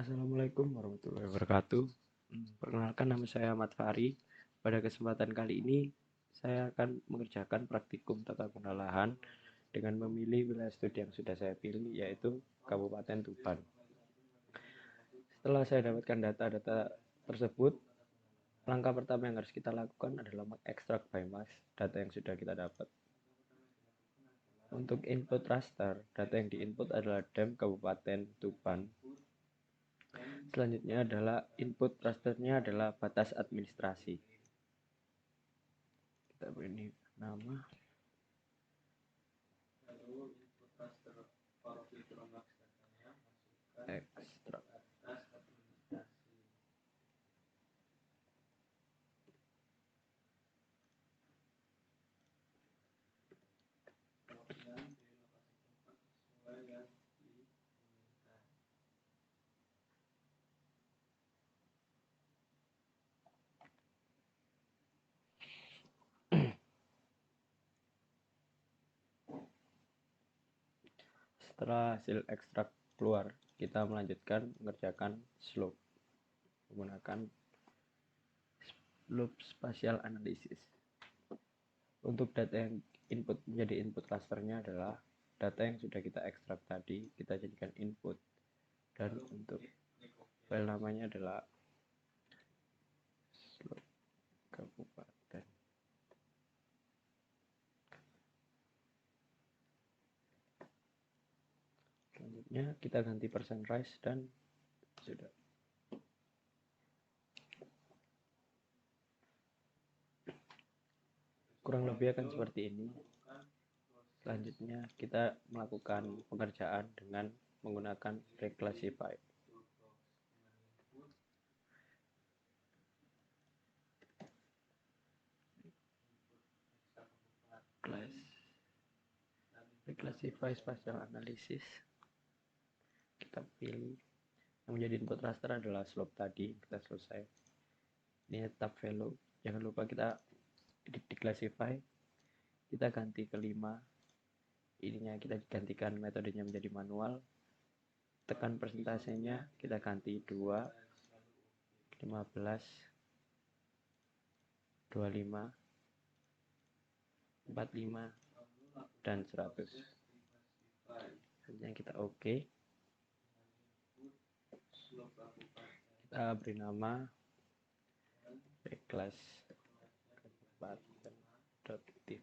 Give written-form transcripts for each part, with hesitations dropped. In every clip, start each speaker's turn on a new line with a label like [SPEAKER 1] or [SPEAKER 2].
[SPEAKER 1] Assalamualaikum warahmatullahi wabarakatuh. Perkenalkan, nama saya Ahmad Fahri. Pada kesempatan kali ini, saya akan mengerjakan praktikum tata guna lahan dengan memilih wilayah studi yang sudah saya pilih, yaitu Kabupaten Tuban. Setelah saya dapatkan data-data tersebut, langkah pertama yang harus kita lakukan adalah mengekstrak biomass data yang sudah kita dapat. Untuk input raster, data yang diinput adalah DEM Kabupaten Tuban. Selanjutnya adalah input rasternya adalah batas administrasi. Kita beri nama ekstrak. Setelah hasil ekstrak keluar, kita melanjutkan mengerjakan slope menggunakan slope spatial analysis. Untuk data yang input menjadi input clusternya adalah data yang sudah kita ekstrak tadi, kita jadikan input, dan untuk file namanya adalah slope kabupaten. Selanjutnya kita ganti percent rise dan sudah. Kurang lebih akan seperti ini. Selanjutnya kita melakukan pengerjaan dengan menggunakan reclassify. Reclassify spatial analysis. Kita pilih yang menjadi input raster adalah slope tadi, kita selesai. Ini tab value, jangan lupa kita declassify, kita ganti ke 5, ininya kita gantikan metodenya menjadi manual, tekan persentasenya, kita ganti 2, 15, 25, 45, dan 100. Selanjutnya kita OK, kita beri nama reclass kabupaten.div.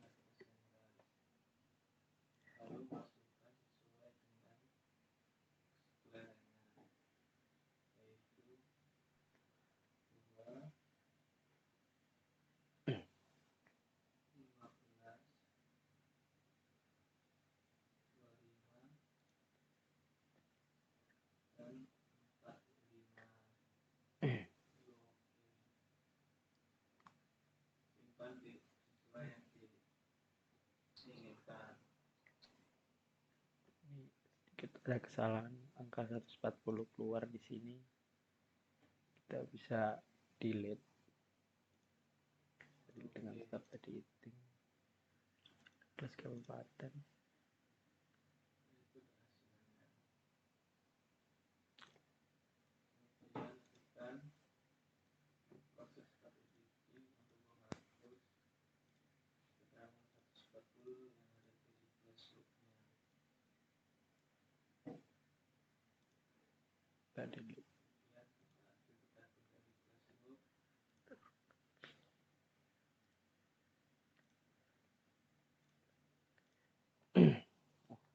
[SPEAKER 1] Ada kesalahan angka 140 keluar di sini, kita bisa delete dengan tab editing plus kabupaten. Delete.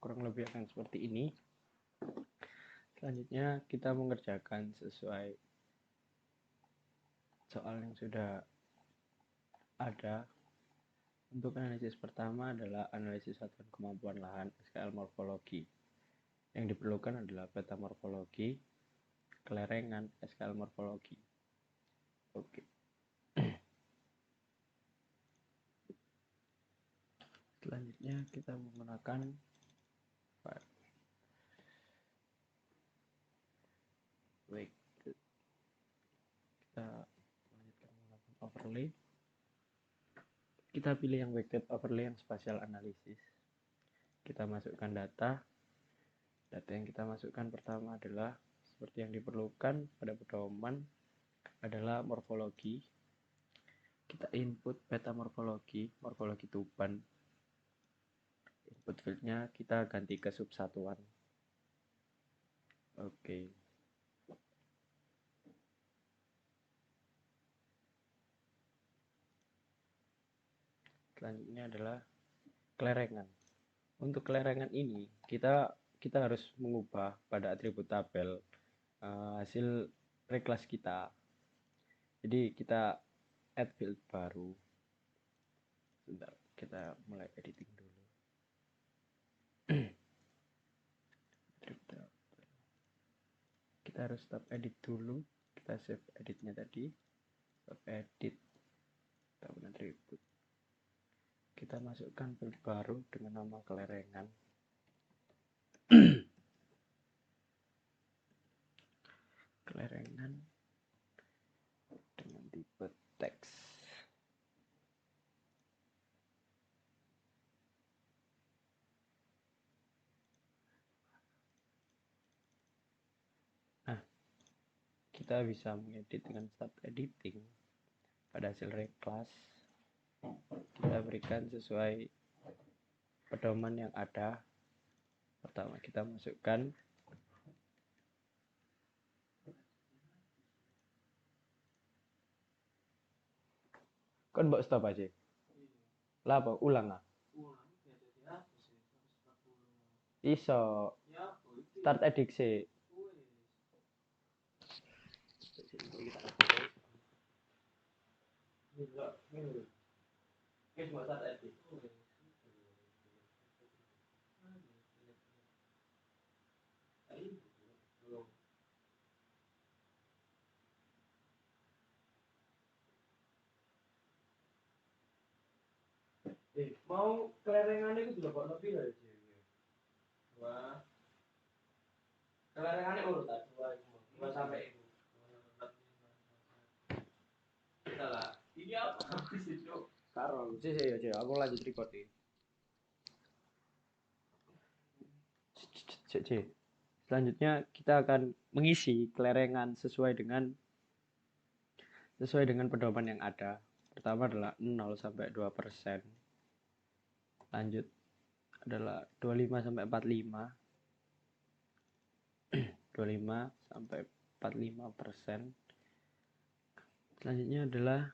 [SPEAKER 1] Kurang lebih akan seperti ini. Selanjutnya kita mengerjakan sesuai soal yang sudah ada. Untuk analisis pertama adalah analisis satuan kemampuan lahan SKL morfologi. Yang diperlukan adalah peta morfologi, kelerengan, SKL morfologi. Oke. Selanjutnya kita menggunakan file weighted. Kita lanjutkan menggunakan overlay. Kita pilih yang weighted overlay yang spatial analysis. Kita masukkan data. Data yang kita masukkan pertama adalah seperti yang diperlukan pada pedoman adalah morfologi. Kita input peta morfologi Tuban. Input fieldnya kita ganti ke subsatuan. Oke. Selanjutnya adalah kelerengan. Untuk kelerengan ini kita harus mengubah pada atribut tabel hasil reclass kita. Jadi kita add field baru. Bentar, kita mulai editing dulu. Kita harus stop edit dulu. Kita save editnya tadi. Stop edit. Kita punya atribut. Kita masukkan field baru dengan nama kelerengan. Kelerengan dengan tipe teks. Nah, kita bisa mengedit dengan start editing pada hasil reclass. Kita berikan sesuai pedoman yang ada. Pertama kita masukkan kan mbok stop aja. Lah apa ulang ah? Iso. Start edit sih. Mau kelerengannya itu juga kok lebih lah ya. Wah. Kelerengannya urutan 2 sampai itu. Kita lah. Ini apa? Karo, sih, aku lanjut record nih. Selanjutnya kita akan mengisi kelerengan sesuai dengan pedoman yang ada. Pertama adalah 0 sampai 2%. Lanjut adalah 25 sampai 45. 25 sampai 45%. Selanjutnya adalah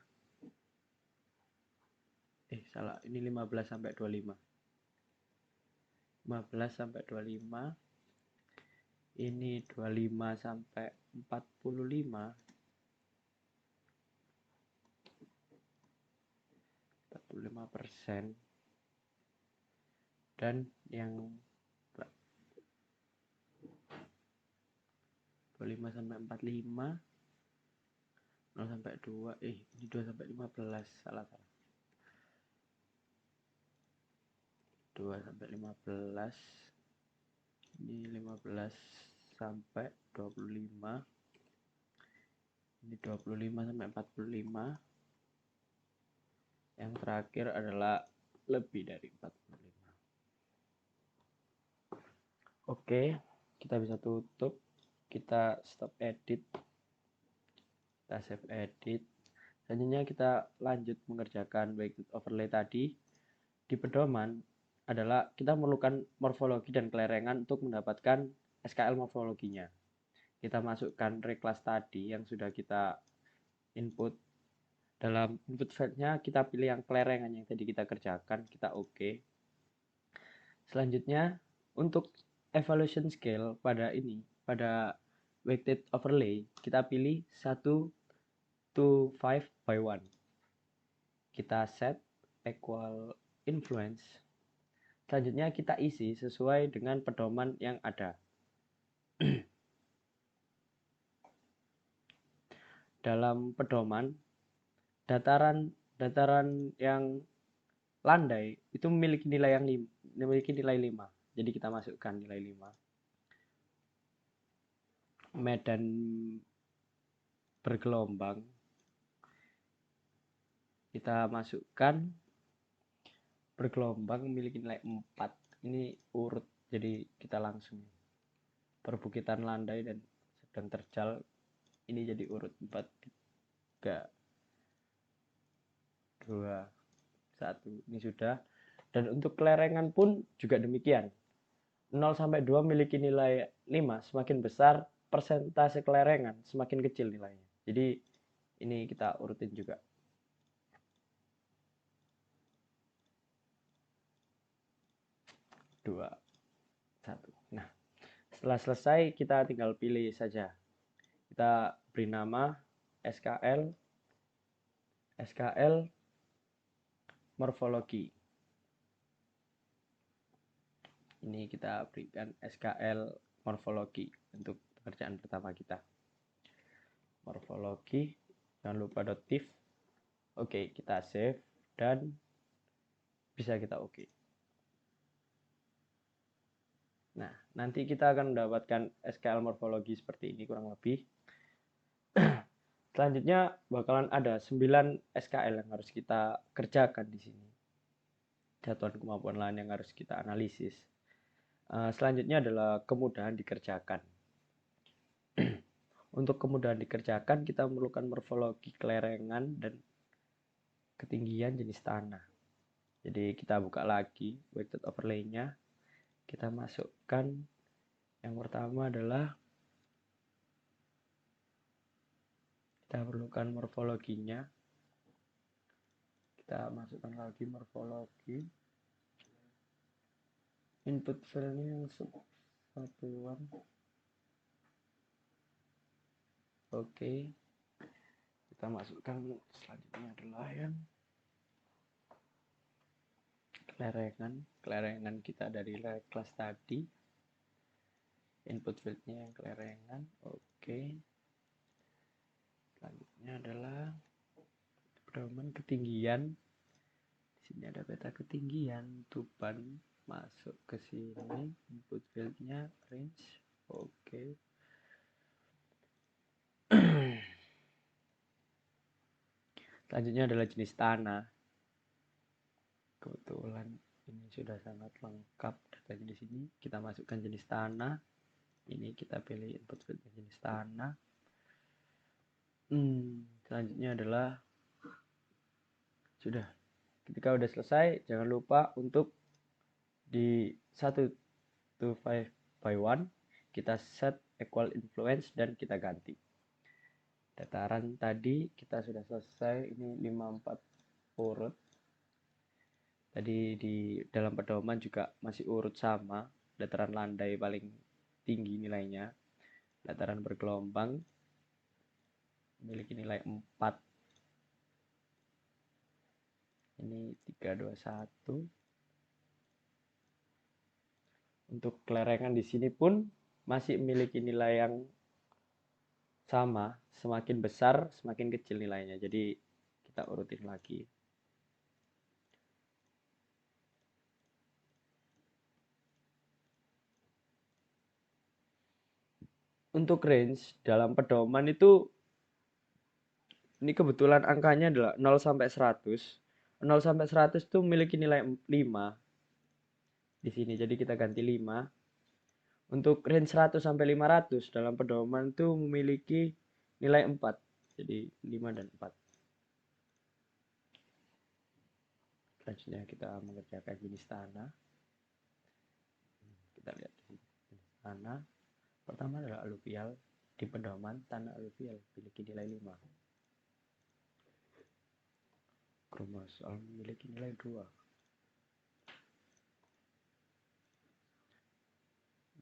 [SPEAKER 1] ini 15 sampai 25. 15 sampai 25. Ini 25 sampai 45. 45%. Dan yang 25 sampai 45, 0 sampai 2, ini 2 sampai 15, salah. 2 sampai 15, ini 15 sampai 25, ini 25 sampai 45, yang terakhir adalah lebih dari 45. Oke, kita bisa tutup, kita stop edit, kita save edit. Selanjutnya kita lanjut mengerjakan weighted overlay tadi. Di pedoman adalah kita memerlukan morfologi dan kelerengan untuk mendapatkan SKL morfologinya. Kita masukkan reclass tadi yang sudah kita input. Dalam input fieldnya kita pilih yang kelerengan yang tadi kita kerjakan, kita oke. Selanjutnya untuk evaluation scale pada weighted overlay kita pilih 1 to 5 by 1. Kita set equal influence. Selanjutnya kita isi sesuai dengan pedoman yang ada. Dalam pedoman, dataran yang landai itu memiliki nilai 5. Jadi kita masukkan nilai 5. Medan bergelombang kita masukkan bergelombang memiliki nilai 4. Ini urut, jadi kita langsung perbukitan landai dan dan terjal. Ini jadi urut 4, 3, 2, 1. Ini sudah. Dan untuk kelerengan pun juga demikian. 0 sampai 2 memiliki nilai 5. Semakin besar persentase kelerengan, semakin kecil nilainya. Jadi ini kita urutin juga. 2, 1. Nah, setelah selesai kita tinggal pilih saja. Kita beri nama SKL morfologi. Ini kita berikan SKL morfologi untuk pekerjaan pertama kita. Morfologi, jangan lupa .tif. Oke, kita save dan bisa kita oke. Nah, nanti kita akan mendapatkan SKL morfologi seperti ini kurang lebih. Selanjutnya bakalan ada 9 SKL yang harus kita kerjakan di sini. Jatuhan kemampuan lain yang harus kita analisis. Selanjutnya adalah kemudahan dikerjakan. Untuk kemudahan dikerjakan, kita memerlukan morfologi kelerengan dan ketinggian jenis tanah. Jadi kita buka lagi vector overlay-nya. Kita masukkan yang pertama adalah kita perlukan morfologinya. Kita masukkan lagi morfologi. Input file-nya yang satuan. Oke. Kita masukkan selanjutnya adalah yang kelerengan kita dari kelas tadi. Input field-nya yang kelerengan. Oke. Selanjutnya adalah pedoman ketinggian. Di sini ada peta ketinggian Tuban, masuk ke sini. Input field-nya range. Oke. Selanjutnya adalah jenis tanah. Kebetulan ini sudah sangat lengkap datanya di sini. Kita masukkan jenis tanah. Ini kita pilih input field jenis tanah. Selanjutnya adalah sudah. Ketika udah selesai, jangan lupa untuk di 1 to 5 by 1 kita set equal influence dan kita ganti. Dataran tadi kita sudah selesai. Ini 54 urut. Tadi di dalam pedoman juga masih urut sama. Dataran landai paling tinggi nilainya. Dataran bergelombang memiliki nilai 4. Ini 3, 2, 1. Untuk kelerengan di sini pun masih memiliki nilai yang sama. Semakin besar, semakin kecil nilainya. Jadi kita urutin lagi. Untuk range dalam pedoman itu ini kebetulan angkanya adalah 0 sampai 100. 0 sampai 100 itu memiliki nilai 5 di sini. Jadi kita ganti 5. Untuk range 100 sampai 500 dalam pedoman itu memiliki nilai 4. Jadi 5 dan 4. Selanjutnya kita mengerjakan jenis tanah. Kita lihat jenis tanah. Pertama adalah aluvial. Di pedoman tanah aluvial memiliki nilai 5. Kromosol memiliki nilai 2.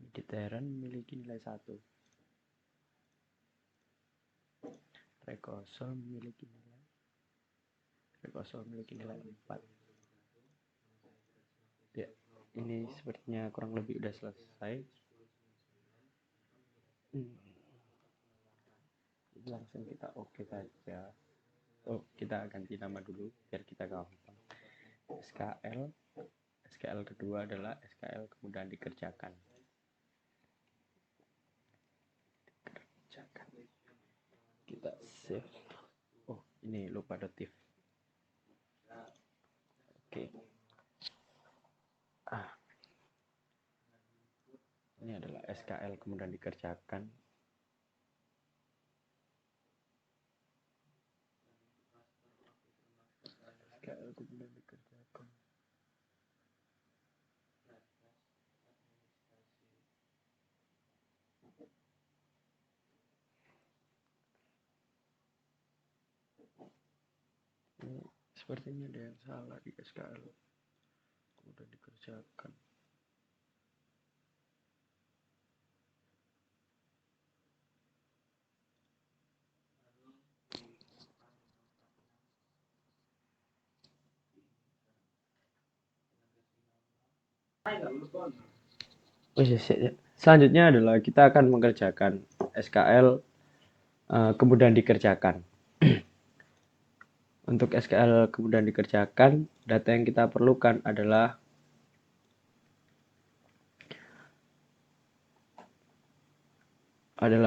[SPEAKER 1] Mediterranean memiliki nilai 1. Rekosol memiliki nilai 4. Ya, ini sepertinya kurang lebih udah selesai. Langsung kita oke saja. Oh, kita ganti nama dulu biar kita gampang. SKL kedua adalah SKL kemudahan dikerjakan. Kita save. Oh, ini lupa .tif. Oke. Ini adalah SKL kemudahan dikerjakan. kemudian dikerjakan. Ini sepertinya ada yang salah di SKL, kemudian dikerjakan. Selanjutnya adalah kita akan mengerjakan SKL kemudian dikerjakan. Untuk SKL kemudian dikerjakan, data yang kita perlukan adalah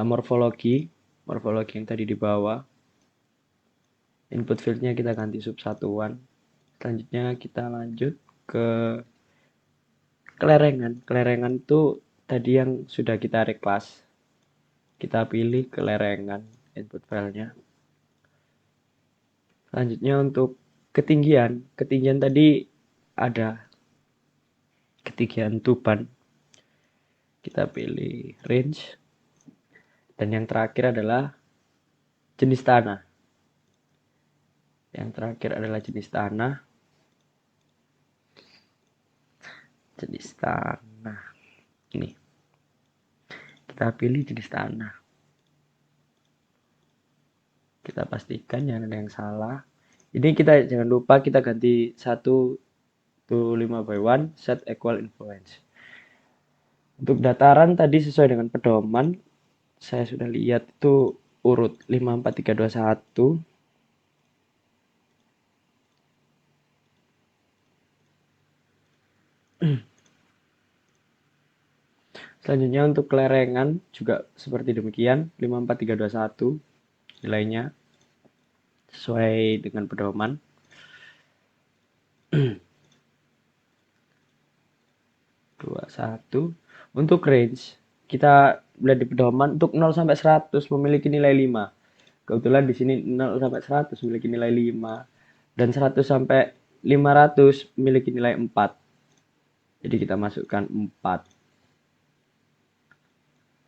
[SPEAKER 1] morfologi yang tadi di bawah. Input fieldnya kita ganti subsatuan. Selanjutnya kita lanjut ke kelerengan. Kelerengan itu tadi yang sudah kita reclass. Kita pilih kelerengan input filenya. Selanjutnya untuk ketinggian tadi ada ketinggian tuban. Kita pilih range. Dan yang terakhir adalah jenis tanah. Yang terakhir adalah jenis tanah. Jenis tanah. Ini. Kita pilih jenis tanah. Kita pastikan jangan ada yang salah. Ini kita jangan lupa kita ganti 1 to 5/1 set equal influence. Untuk dataran tadi sesuai dengan pedoman, saya sudah lihat itu urut 5, 4, 3, 2, 1. Selanjutnya untuk kelerengan juga seperti demikian, 5, 4, 3, 2, 1 nilainya sesuai dengan pedoman. Dua, 1. Untuk range, kita lihat di pedoman untuk 0 sampai 100 memiliki nilai 5. Kebetulan di sini 0 sampai 100 memiliki nilai 5 dan 100 sampai 500 memiliki nilai 4. Jadi kita masukkan 4.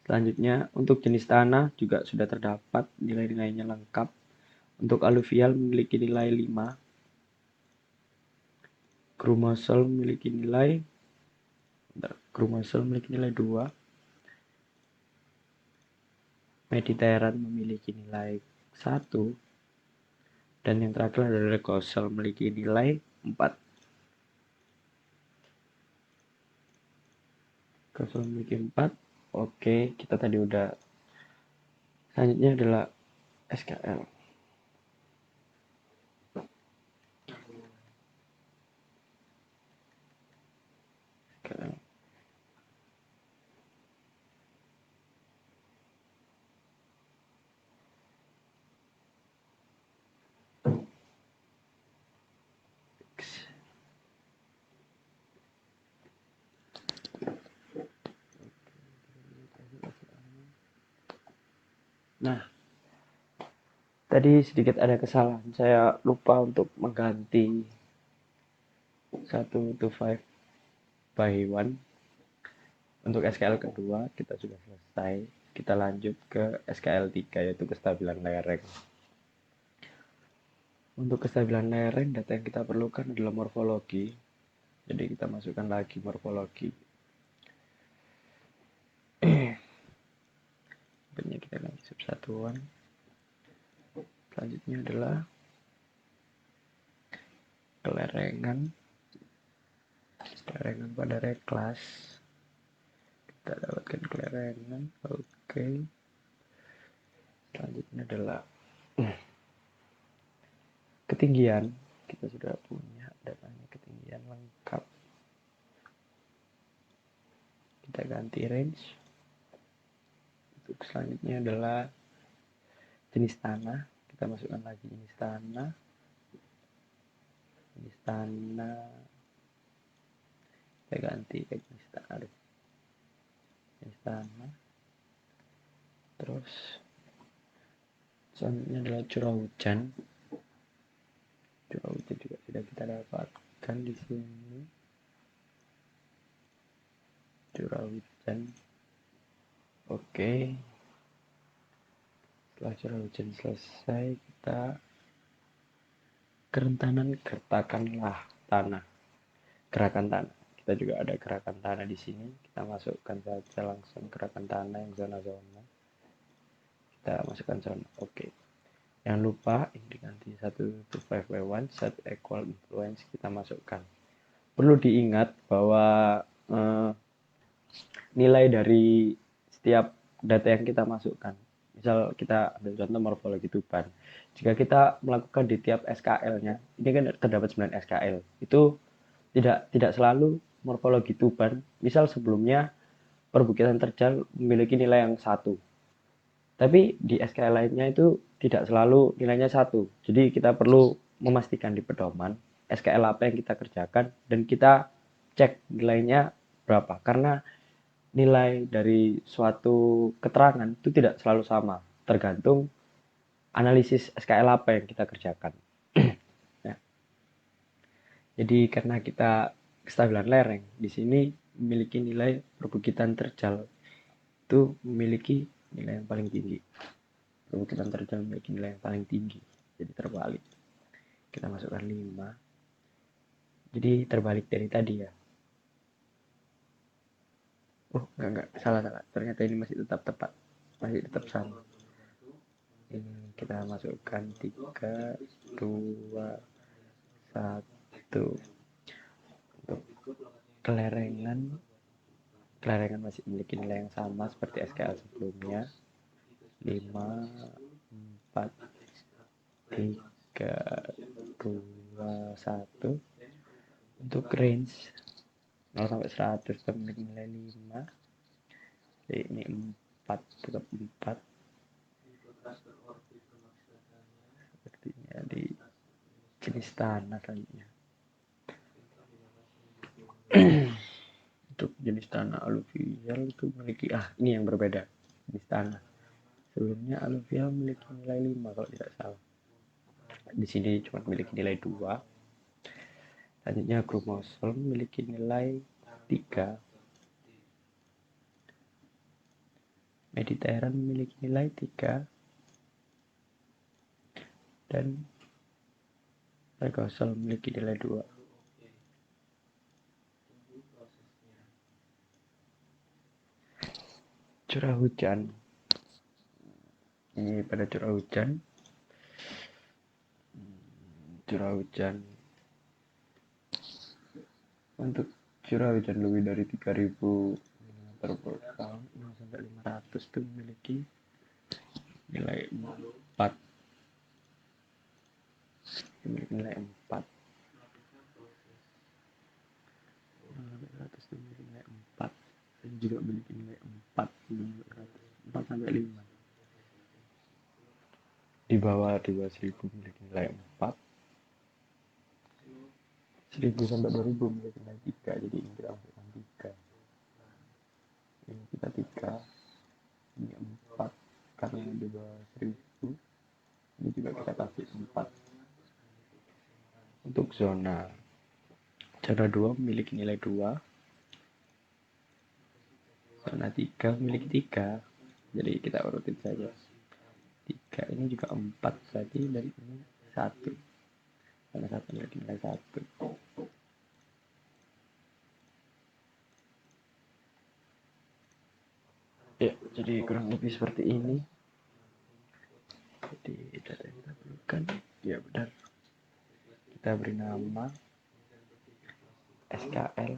[SPEAKER 1] Selanjutnya untuk jenis tanah juga sudah terdapat nilai-nilainya lengkap. Untuk aluvial memiliki nilai 5. Grumosol memiliki nilai 2. Mediterranean memiliki nilai 1. Dan yang terakhir adalah Rekosel memiliki nilai 4. Rekosel memiliki 4. Oke, kita tadi udah. Selanjutnya adalah SKL. Nah, tadi sedikit ada kesalahan. Saya lupa untuk mengganti 1 to 5/1. Untuk SKL kedua kita sudah selesai. Kita lanjut ke SKL 3 yaitu kestabilan lereng. Untuk kestabilan lereng, data yang kita perlukan adalah morfologi. Jadi kita masukkan lagi morfologi. Bentuknya kita ganti subsatuan. Selanjutnya adalah kelerengan pada reclass. Kita dapatkan kelerengan. Oke. Selanjutnya adalah ketinggian. Kita sudah punya datanya ketinggian lengkap. Kita ganti range. Untuk selanjutnya adalah jenis tanah. Kita masukkan lagi jenis tanah. Kita ganti ke jenis tanah. Terus selanjutnya adalah curah hujan juga sudah kita dapatkan di sini curah hujan. Oke, setelah curah hujan selesai, kita kerentanan gertakanlah tanah, gerakan tanah. Kita juga ada gerakan tanah di sini. Kita masukkan saja langsung gerakan tanah yang zona-zona. Kita masukkan zona. Oke. Jangan lupa ini nanti 1 to 5 by 1 set equal influence kita masukkan. Perlu diingat bahwa nilai dari setiap data yang kita masukkan. Misal kita ambil contoh morfologi tuban. Jika kita melakukan di tiap SKL-nya, ini kan terdapat 9 SKL. Itu tidak selalu morfologi tuban. Misal sebelumnya perbukitan terjal memiliki nilai yang 1. Tapi di SKL lainnya itu tidak selalu nilainya 1. Jadi kita perlu memastikan di pedoman SKL apa yang kita kerjakan dan kita cek nilainya berapa. Karena nilai dari suatu keterangan itu tidak selalu sama, tergantung analisis SKL apa yang kita kerjakan. Ya. Jadi karena kita kestabilan lereng di sini memiliki nilai perbukitan terjal itu memiliki nilai yang paling tinggi. Perbukitan terjal memiliki nilai yang paling tinggi, jadi terbalik. Kita masukkan 5. Jadi terbalik dari tadi ya. Oh, enggak, salah. Ternyata ini masih tetap tepat. Masih tetap sama. Ini kita masukkan 3, 2, 1. Untuk kelerengan masih memiliki nilai yang sama seperti SKL sebelumnya. 5, 4, 3, 2, 1. Untuk range 0 sampai 100 kita memiliki nilai 5. Jadi ini 4, tetap 4. Sepertinya di jenis tanah selanjutnya. Untuk jenis tanah aluvial itu memiliki ini yang berbeda. Jenis tanah sebelumnya aluvial memiliki nilai 5 kalau tidak salah. Di sini cuma memiliki nilai 2. Selanjutnya grumosol memiliki nilai 3. Mediterranean memiliki nilai 3. Dan regosol memiliki nilai 2. Curah hujan. Ini pada curah hujan. Untuk curah hujan lebih dari 3000 mm per tahun sampai 500 itu memiliki nilai 4. Memiliki nilai 4. Sampai 100 itu memiliki nilai 4. Dan juga memiliki nilai 4. 4 sampai 5. Di bawah 1000 memiliki nilai 4. 1000 sampai 2000 memiliki nilai 3. Jadi ini kita masukkan 3. Ini kita 3. Ini 4. Karena di bawah 1000. Ini juga kita kasih 4. Untuk zona 2 memiliki nilai 2. Zona 3 memiliki 3. Jadi kita urutin saja. 3 ini juga 4 berarti dari ini 1. Zona 1 memiliki nilai 1. Ya, jadi kurang lebih seperti ini. Jadi data yang kita perlukan, ya benar. Kita beri nama SKL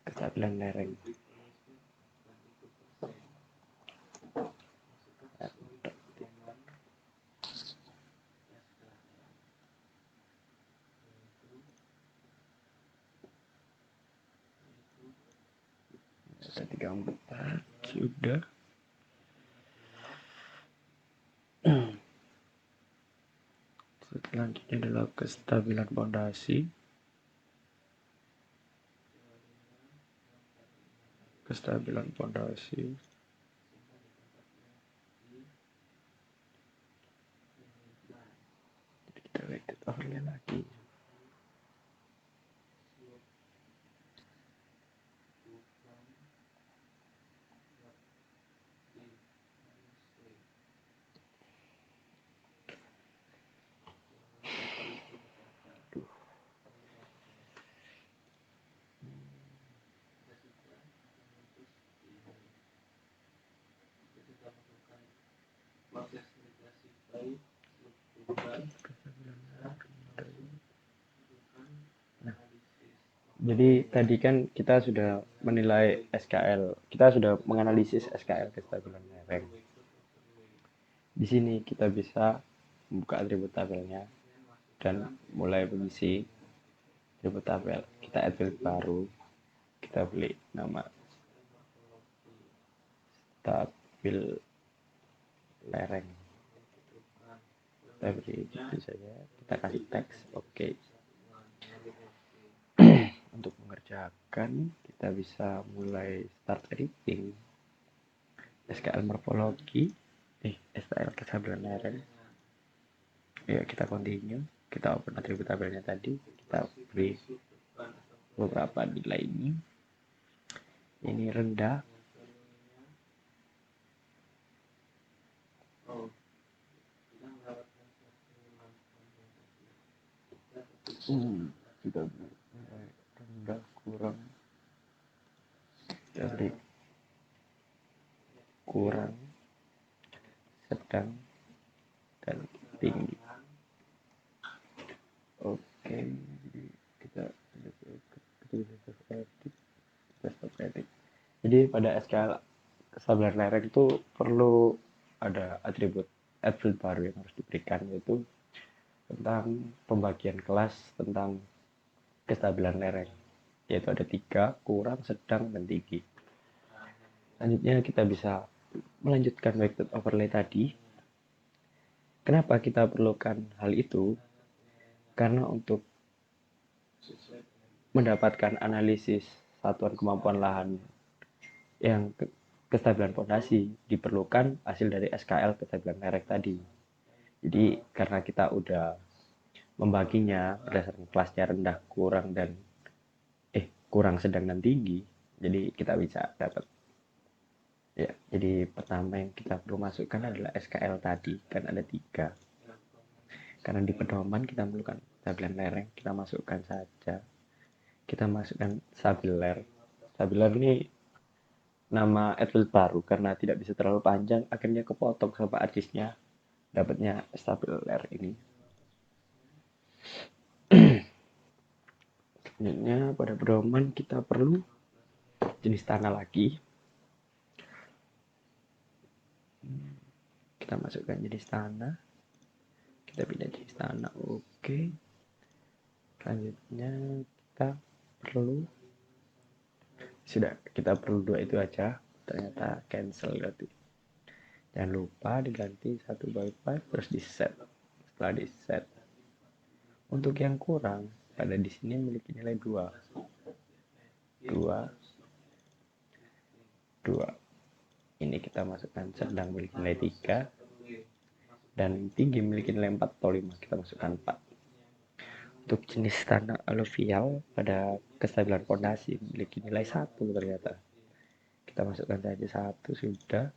[SPEAKER 1] kestabilan lereng. Ada 34 sudah. Selanjutnya adalah kestabilan pondasi. Kestabilan pondasi. Kita lihat. Nah, jadi tadi kan kita sudah menilai SKL, kita sudah menganalisis SKL kestabilan lereng. Di sini kita bisa membuka atribut tabelnya dan mulai mengisi atribut tabel. Kita add field baru, kita beli nama stabil lereng. Kita beri itu saja, kita kasih teks, oke. Untuk mengerjakan, kita bisa mulai start editing. SKL morfologi, SKL kestabilan lereng. Ya, kita continue, kita open atribut tabelnya tadi, kita beri beberapa nilai ini rendah, kita beri nilai rendah, kurang, kita beri kurang, sedang, dan tinggi. Oke, jadi kita stop edit. Jadi pada SKL kestabilan lereng itu perlu ada atribut field baru yang harus diberikan, yaitu tentang pembagian kelas tentang kestabilan lereng, yaitu ada 3, kurang, sedang, dan tinggi. Selanjutnya kita bisa melanjutkan vector overlay tadi. Kenapa kita perlukan hal itu? Karena untuk mendapatkan analisis satuan kemampuan lahan yang kestabilan fondasi diperlukan hasil dari SKL kestabilan lereng tadi. Jadi karena kita udah membaginya berdasarkan kelasnya rendah, kurang, dan kurang, sedang, dan tinggi, jadi kita bisa dapat. Ya, jadi pertama yang kita perlu masukkan adalah SKL tadi, kan ada 3. Karena di pedoman kita memerlukan kestabilan lereng, kita masukkan saja. Kita masukkan stabiler. Stabiler ini nama field baru karena tidak bisa terlalu panjang, akhirnya kepotong sama artisnya, dapatnya stabiler ini. Selanjutnya pada pedoman kita perlu jenis tanah lagi. Kita masukkan jenis tanah, kita pilih jenis tanah, oke. Selanjutnya kita perlu 2 itu aja, ternyata cancel berarti. Jangan lupa diganti 1/5 terus di set. Setelah di set, untuk yang kurang pada di sini memiliki nilai 2. Ini kita masukkan sedang memiliki nilai 3 dan tinggi memiliki nilai 4 atau 5, kita masukkan 4. Untuk jenis tanah aluvial pada kestabilan fondasi memiliki nilai 1 ternyata. Kita masukkan saja 1 sudah.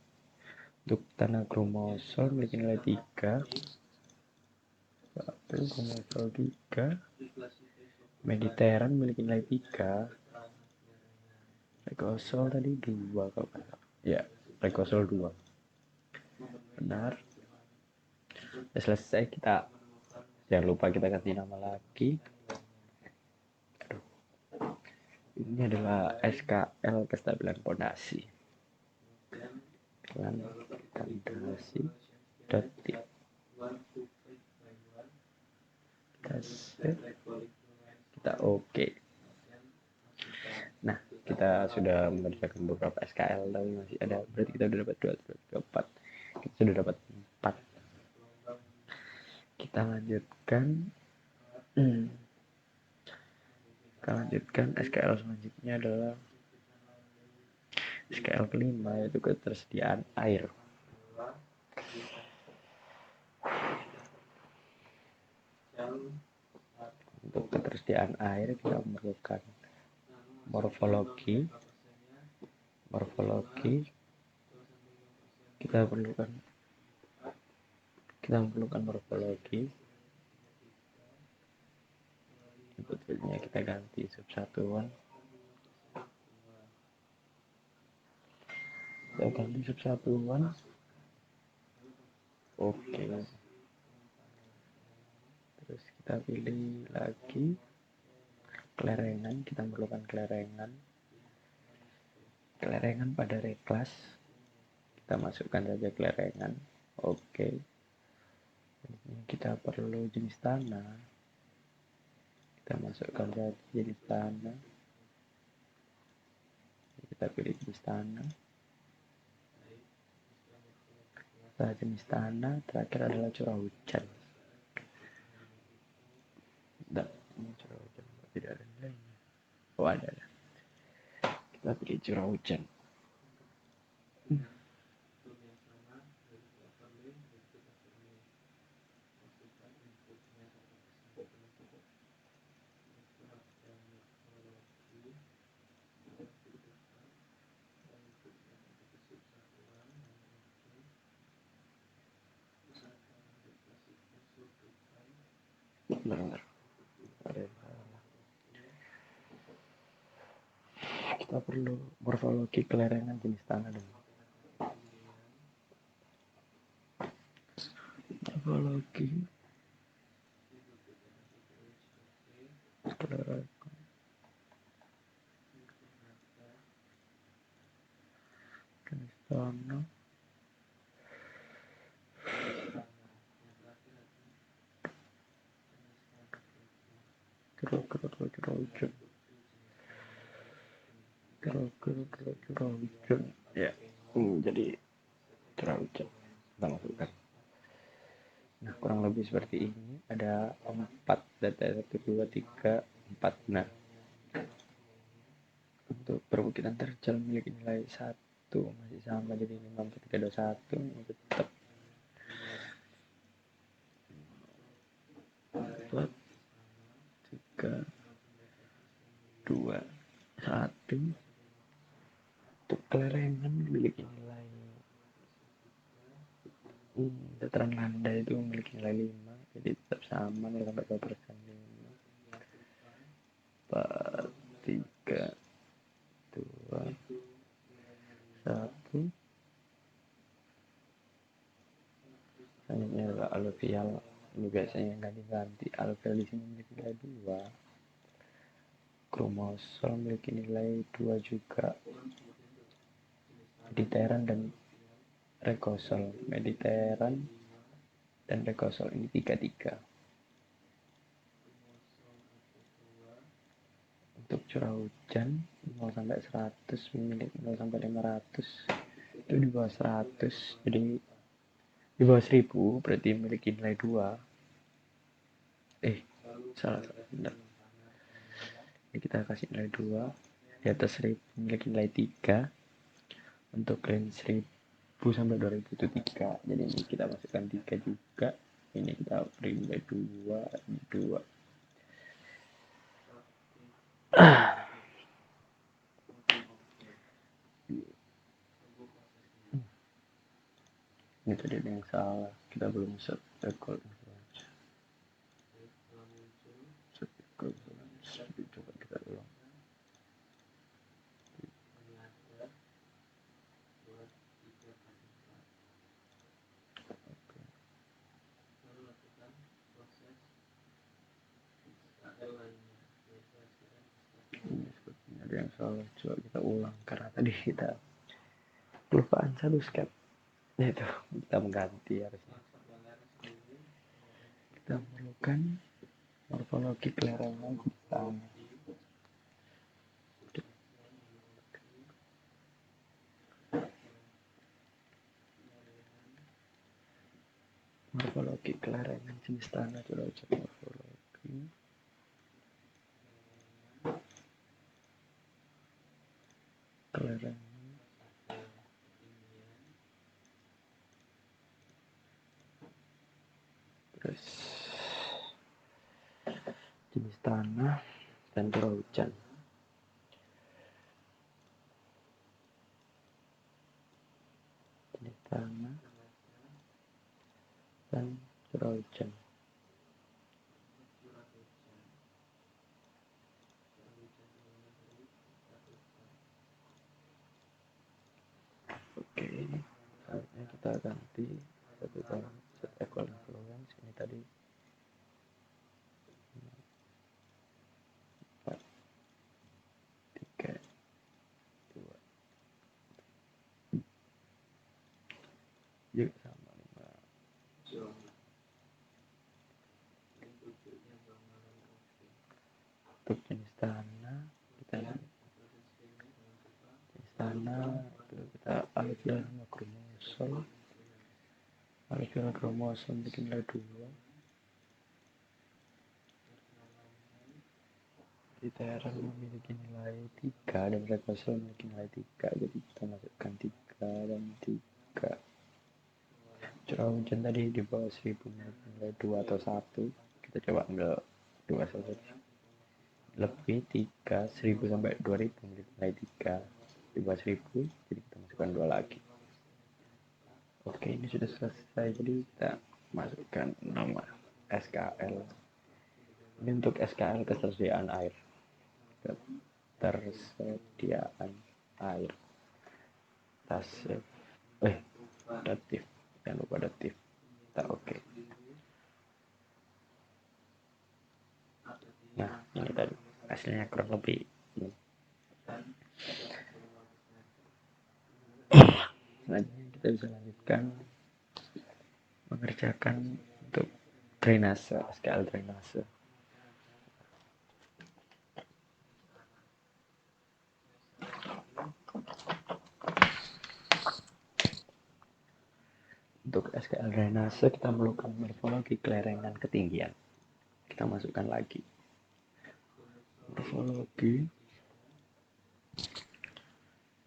[SPEAKER 1] Untuk tanah grumosol memiliki nilai 3. 1 grumosol 3. Mediteran memiliki nilai 3. Rekosol tadi 2 kalau nggak salah. Ya, rekosol 2. Benar. Sudah selesai, kita jangan lupa kita ganti nama lagi. Ini adalah SKL kestabilan fondasi. Fondasi detik. Kita oke. Nah, kita sudah mengerjakan beberapa SKL, tapi masih ada, berarti kita sudah dapat 2, 3, 4. Kita sudah dapat 4. Kita lanjutkan SKL selanjutnya adalah SKL kelima, yaitu ketersediaan air. Untuk ketersediaan air kita memerlukan morfologi. Kita memerlukan morfologi. Input fieldnya kita ganti subsatuan. Oke, terus kita pilih lagi kelerengan. Kita memerlukan kelerengan pada reklas. Kita masukkan saja kelerengan. Oke, ini kita perlu jenis tanah. Kita masukkan saja jenis tanah. Kita pilih jenis tanah. Setelah jenis tanah, terakhir adalah curah hujan. Tidak, ini curah hujan tidak ada nilainya. Oh, ada. Kita pilih curah hujan. Benar. Kita perlu morfologi kelerengan jenis tanah dulu. Morfologi kelerengan jenis tanah. Curah hujan. Curah hujan. Ya, jadi curah hujan kita masukkan. Nah, kurang lebih seperti ini. Ada 4 data 1, 2, 3, 4. Nah, untuk perbukitan terjal memiliki nilai 1 masih sama, jadi 5, 4, 3, 2, 1 tetap 4, 3, 2, 1. Untuk kelerengan memiliki nilai dataran landai itu memiliki nilai 5, jadi tetap sama 0,2%. 4, 3, 2, 1. Selanjutnya adalah aluvial. Ini biasanya ganti-ganti. Aluvial di sini memiliki nilai 2. Kromosol memiliki nilai 2 juga. Mediteran dan rekosol. Mediteran dan rekosol ini 3-3. Untuk curah hujan 0 sampai 100 memiliki 0 sampai 500. Itu di bawah 100. Jadi di bawah 1000 berarti memiliki nilai 2. Salah. Benar. Ini kita kasih nilai 2. Di atas 1000 memiliki nilai 3. Untuk range 1000 sampai 2000 itu 3. Jadi ini kita masukkan 3 juga. Ini kita beri nilai 2. Ini tadi ada yang salah. Kita belum set equal influence. Set equal influence. Coba kita ulang. Ini ada yang salah. Coba kita ulang karena tadi kita kelupaan satu step. Itu kita mengganti harusnya. Kita memerlukan morfologi kelerengan tanah. Morfologi kelerengan jenis tanah. Coba cek morfologi kelerengan. Terus jenis tanah dan curah hujan. Jenis tanah dan curah hujan. Oke, saatnya kita ganti satu tahun. equal influence ini tadi 4 3 2 juga sama 5. Untuk jenis tanah kita itu kita alkilan sama kromosom bikin nilai 2, literal memiliki nilai 3 dan reversal memiliki nilai 3, jadi kita masukkan 3 dan 3. Curah hujan tadi di bawah 1000 memiliki nilai 2 atau 1, kita coba ambil 2 saja. Lebih 3, 1000 sampai 2000 memiliki nilai 3, di bawah 1000 jadi kita masukkan 2 lagi. Oke, ini sudah selesai, jadi kita masukkan nama SKL. Ini untuk SKL ketersediaan air. Ketersediaan air. Datif. Jangan lupa datif. Kita oke. Nah, ini tadi hasilnya kurang lebih ini. Selanjutnya kita bisa lanjutkan mengerjakan untuk drainase, SKL drainase. Untuk SKL drainase kita memerlukan morfologi kelerengan ketinggian. Kita masukkan lagi morfologi.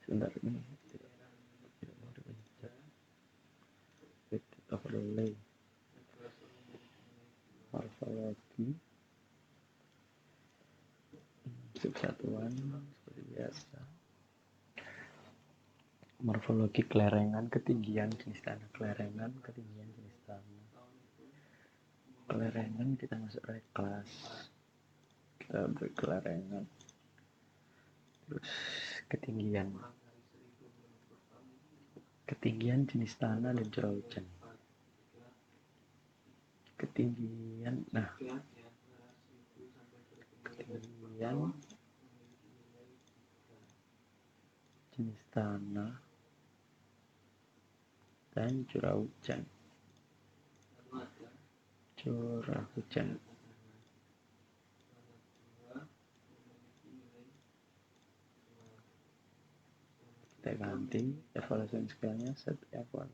[SPEAKER 1] Sebentar ini overlay morfologi subsatuan seperti biasa. Morfologi kelerengan ketinggian jenis tanah. Kelerengan ketinggian jenis tanah. Kelerengan kita masuk reklas, kita berkelerengan. Terus ketinggian jenis tanah dan curah hujan. Ketinggian jenis tanah dan curah hujan. Kita ganti evaluasi scale-nya set F1.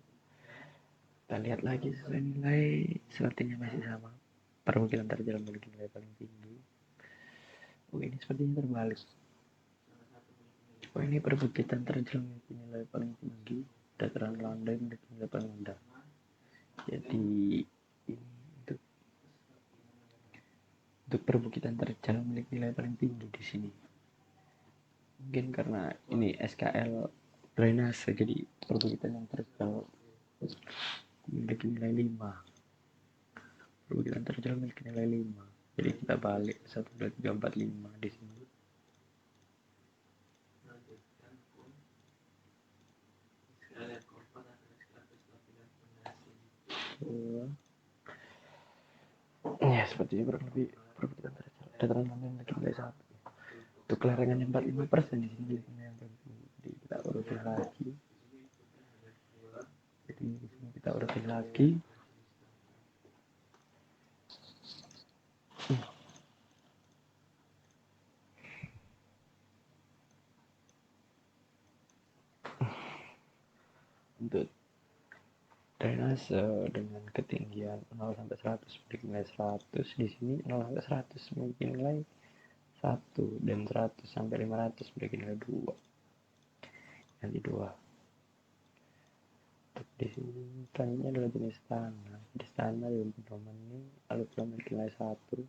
[SPEAKER 1] Kita lihat lagi sesuai nilai, sepertinya masih sama. Perbukitan terjal memiliki nilai paling tinggi. Ini sepertinya terbalik. Ini perbukitan terjal memiliki nilai paling tinggi, dataran landai memiliki nilai paling rendah. Jadi ini untuk perbukitan terjal memiliki nilai paling tinggi di sini. Mungkin karena ini SKL drainase, jadi perbukitan yang terjal memiliki nilai 5. Perbukitan terjal memiliki nilai 5. Jadi kita balik 1, 2, 3, 4, 5 di sini. Ya, sepertinya kurang lebih perbukitan terjal. Dataran landai memiliki nilai 1. Untuk kelerengan 45% di sini yang penting. Jadi kita urutin lagi. Untuk drainase dengan ketinggian 0 sampai 100 memiliki nilai 100, di sini 0 sampai 100 memiliki nilai 1 dan 100 sampai 500 memiliki nilai 2. Nanti 2. Di sini tanya adalah jenis tanah. Jenis tanah di Roman ini alukla memiliki nilai 1,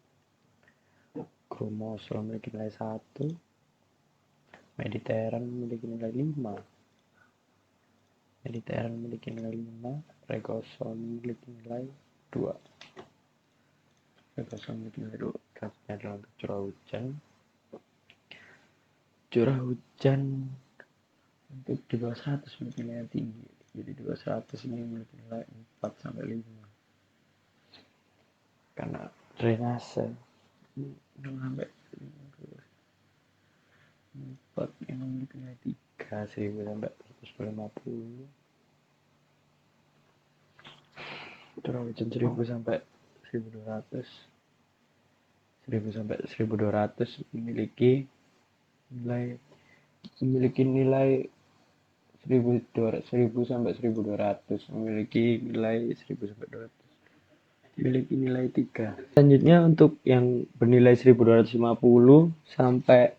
[SPEAKER 1] kromosol memiliki nilai 1, mediteran memiliki nilai 5. Mediteran memiliki nilai 5, regosol memiliki nilai 2. Regosol memiliki nilai 2. Selanjutnya adalah untuk curah hujan. Curah hujan untuk di bawah 100 memiliki nilai tinggi. Jadi di bawah 100 ini memiliki nilai 4 sampai 5. karena drainase ini sampai 4 yang memiliki nilai 3 1000 sampai 150, curah hujan 1000 sampai 1200, 1000 sampai 1200 memiliki nilai 1000 sampai 1200 memiliki nilai 1000 sampai 200 memiliki nilai 3. Selanjutnya untuk yang bernilai 1250 sampai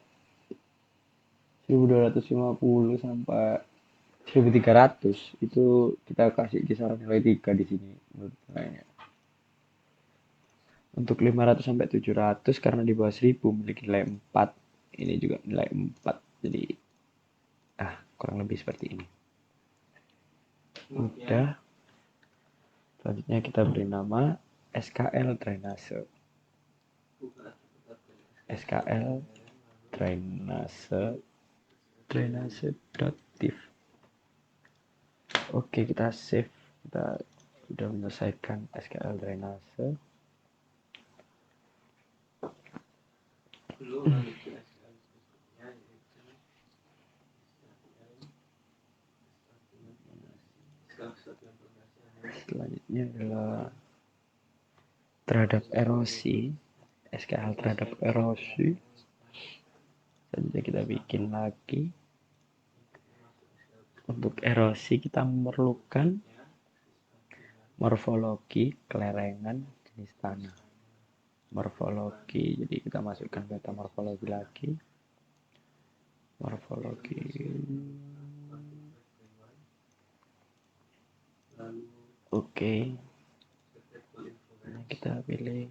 [SPEAKER 1] 1250 sampai 1300 itu kita kasih kisaran nilai 3 di sini menurut nilainya. Untuk 500 sampai 700 karena di bawah 1000 memiliki nilai 4. Ini juga nilai 4. Jadi kurang lebih seperti ini. Udah. Selanjutnya kita beri nama SKL drainase. SKL drainase.div. Oke, kita save. Kita sudah menyelesaikan SKL drainase. Selanjutnya adalah terhadap erosi, SKL terhadap erosi. Selanjutnya kita bikin lagi. Untuk erosi kita memerlukan morfologi kelerengan jenis tanah. Morfologi, jadi kita masukkan data morfologi lagi. Morfologi. Oke. Nah, kita pilih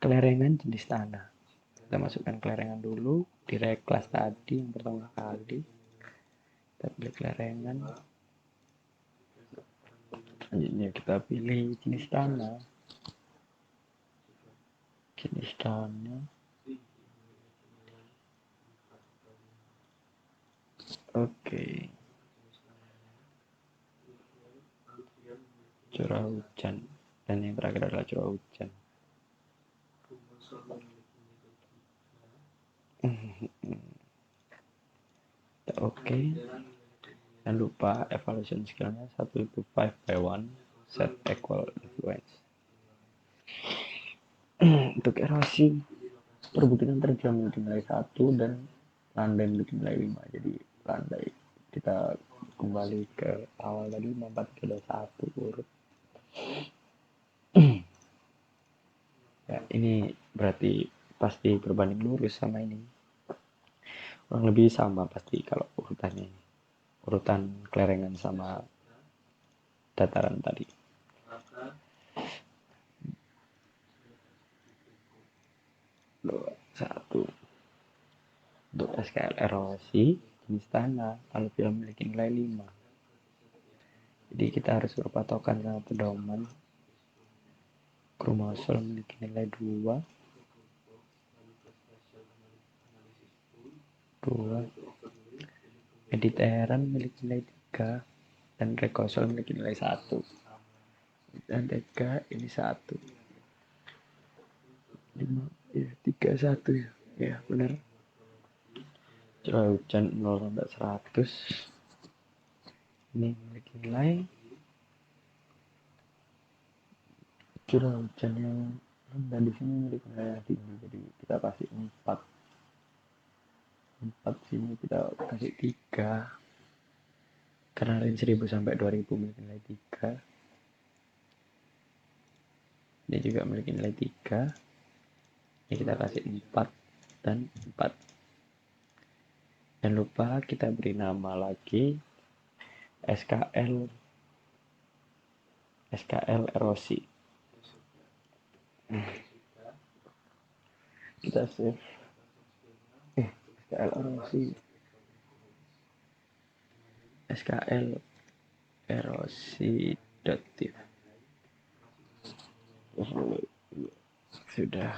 [SPEAKER 1] kelerengan jenis tanah. Kita masukkan kelerengan dulu di kelas tadi yang pertama kali. Kita pilih kelerengan. Selanjutnya kita pilih jenis tanah. Jenis tanah. Oke. Curah hujan. Dan yang terakhir adalah curah hujan. Oke. Jangan lupa evaluation skillnya 1 itu 5 by 1 set equal influence. Untuk erosi perbukitan terjal memiliki nilai 1 dan landai memiliki nilai 5. Jadi landai kita kembali ke awal tadi 4 ada 1 urut. Ya, ini berarti pasti berbanding lurus sama ini. Kurang lebih sama pasti kalau urutannya. Urutan kelerengan sama dataran tadi. Satu. Untuk SKL erosi jenis tanah alluvial memiliki nilai 5. Jadi kita harus berpatokan sama pedoman. Kromosol memiliki nilai 2. Mediteran memiliki nilai 3 dan rekosol memiliki nilai 1. Dan 3 ini 1. 5 ya 3 1 ya. Ya, benar. Curah hujan 0 sampai 100. Ini memiliki nilai curah hujan yang rendah di sini memiliki nilai yang tinggi. Jadi kita kasih 4. 4 sini kita kasih 3. Karena range 1000 sampai 2000 memiliki nilai 3. Ini juga memiliki nilai 3. Ini kita kasih 4 dan 4. Jangan lupa kita beri nama lagi SKL erosi. Kita save. SKL erosi. SKL erosi.div. Sudah.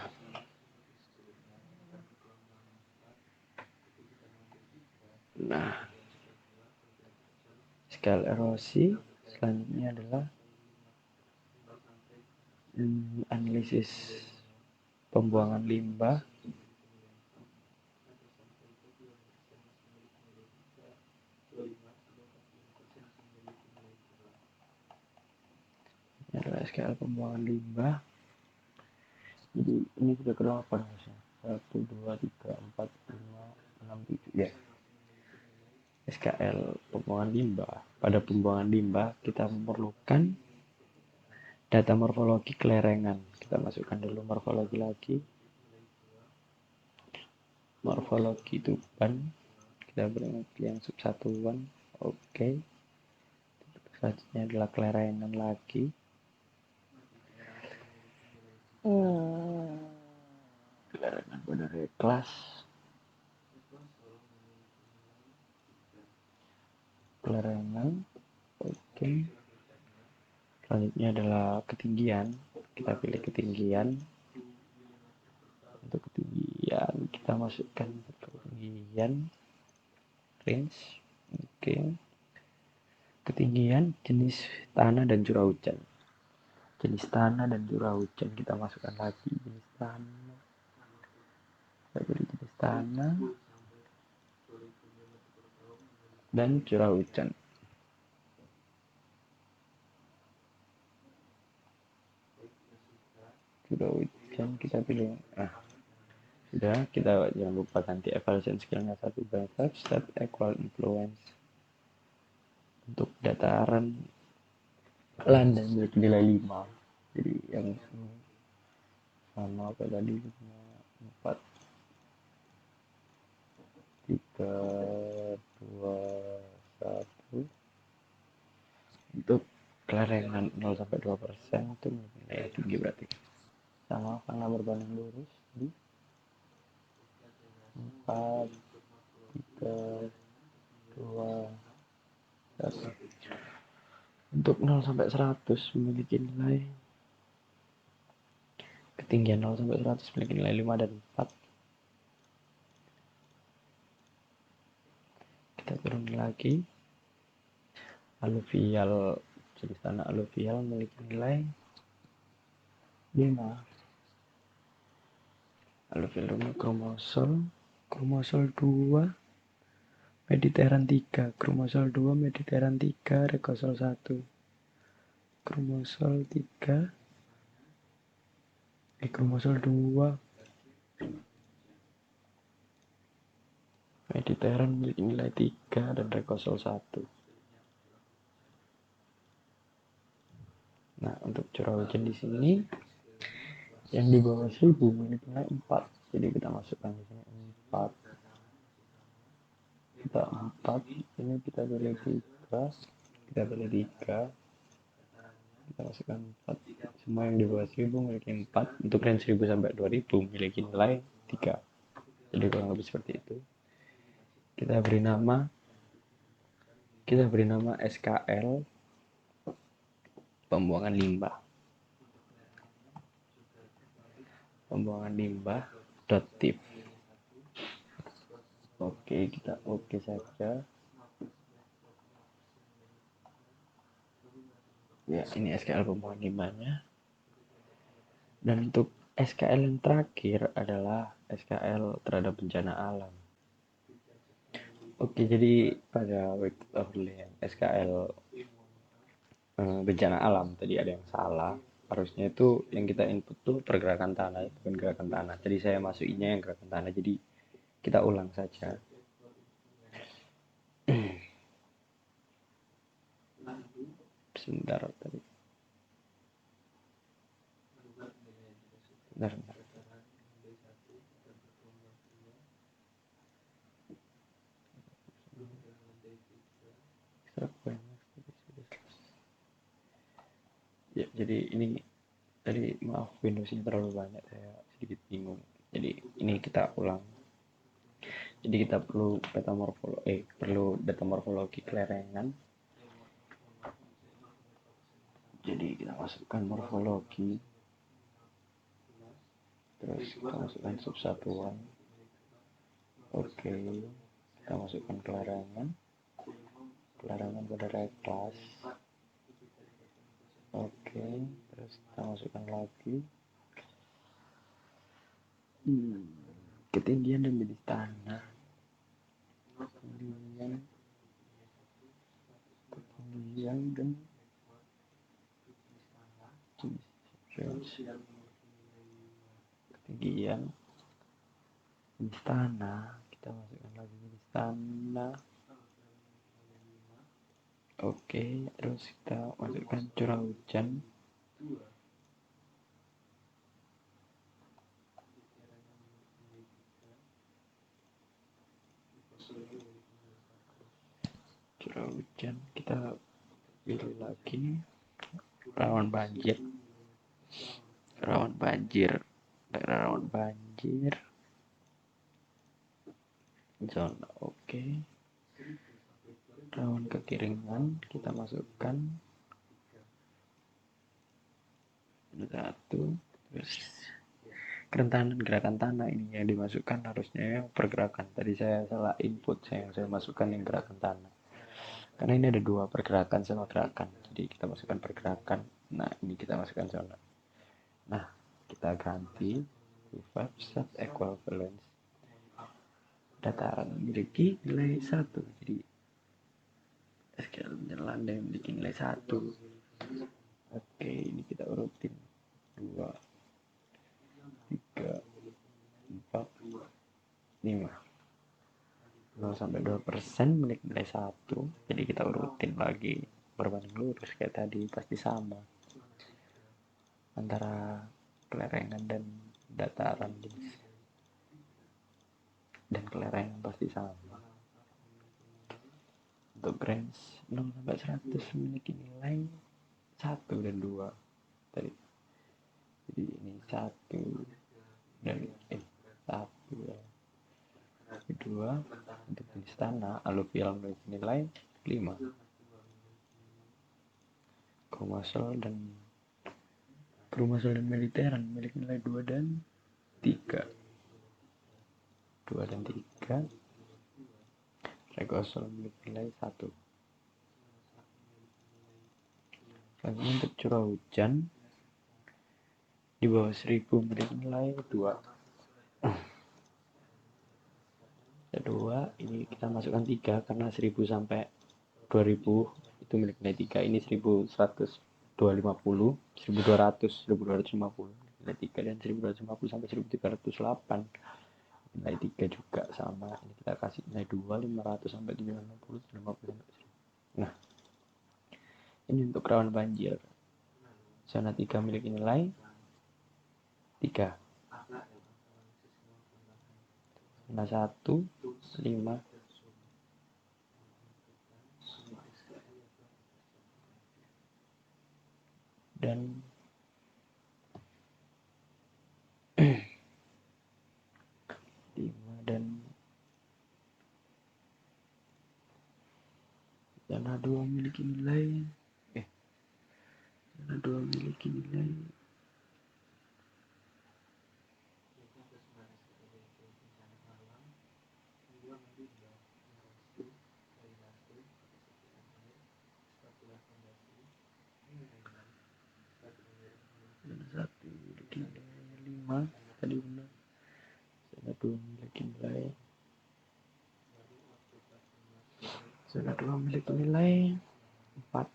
[SPEAKER 1] Nah, skala erosi selanjutnya adalah Analisis pembuangan limbah. Ini adalah SKL pembuangan limbah. Jadi ini sudah ke-8 harusnya. 1, 2, 3, 4, 5, 6, 7 ya. SKL pembuangan limbah. Pada pembuangan limbah kita memerlukan data morfologi kelerengan. Kita masukkan dulu morfologi lagi. Morfologi tuban. Kita beri yang subsatuan. Oke. Selanjutnya adalah kelerengan lagi. Kelerengan pada kelas. Kelerengan. Oke. Selanjutnya adalah ketinggian. Kita pilih ketinggian. Untuk ketinggian kita masukkan ketinggian range. Oke. Ketinggian, jenis tanah dan curah hujan. Jenis tanah dan curah hujan kita masukkan lagi. Jenis tanah. Kita pilih jenis tanah dan curah hujan. Curah hujan kita pilih. Sudah, kita jangan lupa ganti evaluation skillnya 1 by 5 step equal influence. Untuk dataran land dan nilai 5. Jadi yang ini sama apa tadi, 4, 3, 2, 1. Untuk kelerengan 0 sampai 2% itu nilai tinggi berarti. Sama karena berbanding lurus di 4, 3, 2, 1. Untuk 0 sampai 100 memiliki nilai ketinggian 0 sampai 100 memiliki nilai 5 dan 4. Kita turun lagi. Aluvial, jenis tanah aluvial memiliki nilai 5. Aluvial kromosol 2 Mediteran 3, kromosol 2 Mediteran 3, rekosol 1. Kromosol 3 kromosol 2 Mediteran memiliki nilai 3 dan rekosol 1. Nah, untuk curah hujan di sini yang di bawah 1000 memiliki nilai 4. Jadi kita masukkan di sini 4. Kita 4, ini kita pilih 3. Kita pilih 3. Kita masukkan 4. Semua yang di bawah 1000 memiliki 4. Untuk range 1000 sampai 2000 memiliki nilai 3. Jadi kurang lebih seperti itu. Kita beri nama SKL pembuangan limbah. Pembuangan limbah .tif. Oke, kita oke saja. Ya, ini SKL pembuangan limbahnya. Dan untuk SKL yang terakhir adalah SKL terhadap bencana alam. Oke, jadi pada yang SKL bencana alam tadi ada yang salah. Harusnya itu yang kita input tuh pergerakan tanah, bukan gerakan tanah. Jadi saya masukinnya yang gerakan tanah. Jadi kita ulang saja. Sebentar tadi. Bentar. Ya, jadi ini tadi maaf Windowsnya terlalu banyak, saya sedikit bingung. Jadi ini kita ulang. Jadi kita perlu data morfologi kelerengan. Jadi kita masukkan morfologi, terus kita masukkan subsatuan. Oke, kita masukkan kelerengan pada kelas. Oke, terus kita masukkan lagi ketinggian dan jenis tanah. Ketinggian dan ketinggian jenis tanah, kita masukkan lagi jenis tanah. Oke, terus kita masukkan curah hujan. Curah hujan kita pilih lagi rawan banjir, daerah rawan banjir, zona oke. Rawan kekeringan kita masukkan satu. Terus kerentanan gerakan tanah ini yang dimasukkan harusnya yang pergerakan. Tadi saya salah input, saya masukkan yang gerakan tanah. Karena ini ada dua, pergerakan sama gerakan. Jadi kita masukkan pergerakan. Nah, ini kita masukkan zona. Nah, kita ganti reverb set equivalence. Dataran memiliki nilai 1. Jadi skala landai memiliki nilai 1. Oke, ini kita urutin 2, 3, 4, 5. 0 sampai 2% memiliki nilai 1. Jadi kita urutin lagi berbanding lurus kayak tadi, pasti sama antara kelerengan dan dataran dan kelerengan pasti sama. Untuk range 0 sampai 100 memiliki nilai 1 dan 2 tadi. Jadi ini 1 dan 1 ya. 2 untuk jenis tanah aluvial memiliki nilai 5. Komasol dan militeran memiliki nilai 2 dan 3. 2 dan 3. Regosol memiliki nilai 1. Selanjutnya untuk curah hujan di bawah 1000 memiliki nilai 2. 2 ini kita masukkan 3 karena 1000 sampai 2000 itu milik nilai 3. Ini 1100, 250, 1200, 1250 nilai 3, dan 1250 sampai 1308 nilai 3 juga sama. Ini kita kasih nilai 2, 500 sampai 350, 50 sampai 1000. Nah, ini untuk rawan banjir. Zona 3 memiliki nilai 3. Zona 1, 5. Dan zona 2 memiliki nilai zona 2 memiliki nilai 1 memiliki nilai 5 tadi benar. Zona 2 memiliki nilai zona 2 memiliki nilai 4.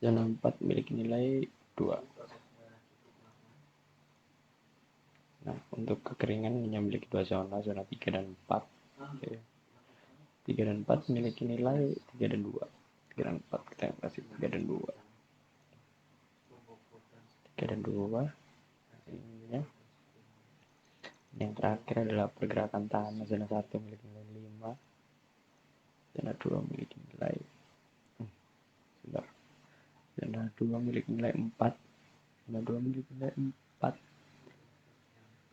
[SPEAKER 1] Zona 4 memiliki nilai 2. Nah, untuk kekeringan hanya memiliki 2 zona 3 dan 4. Oke. 3 dan 4 memiliki nilai 3 dan 2. 3 dan 4 kita kasih 3 dan 2. 3 dan 2. Ini ya. Yang terakhir adalah pergerakan tanah. Zona 1 memiliki nilai 5. Zona 2 memiliki nilai zona 2 memiliki nilai 4. Zona 2 memiliki nilai 4.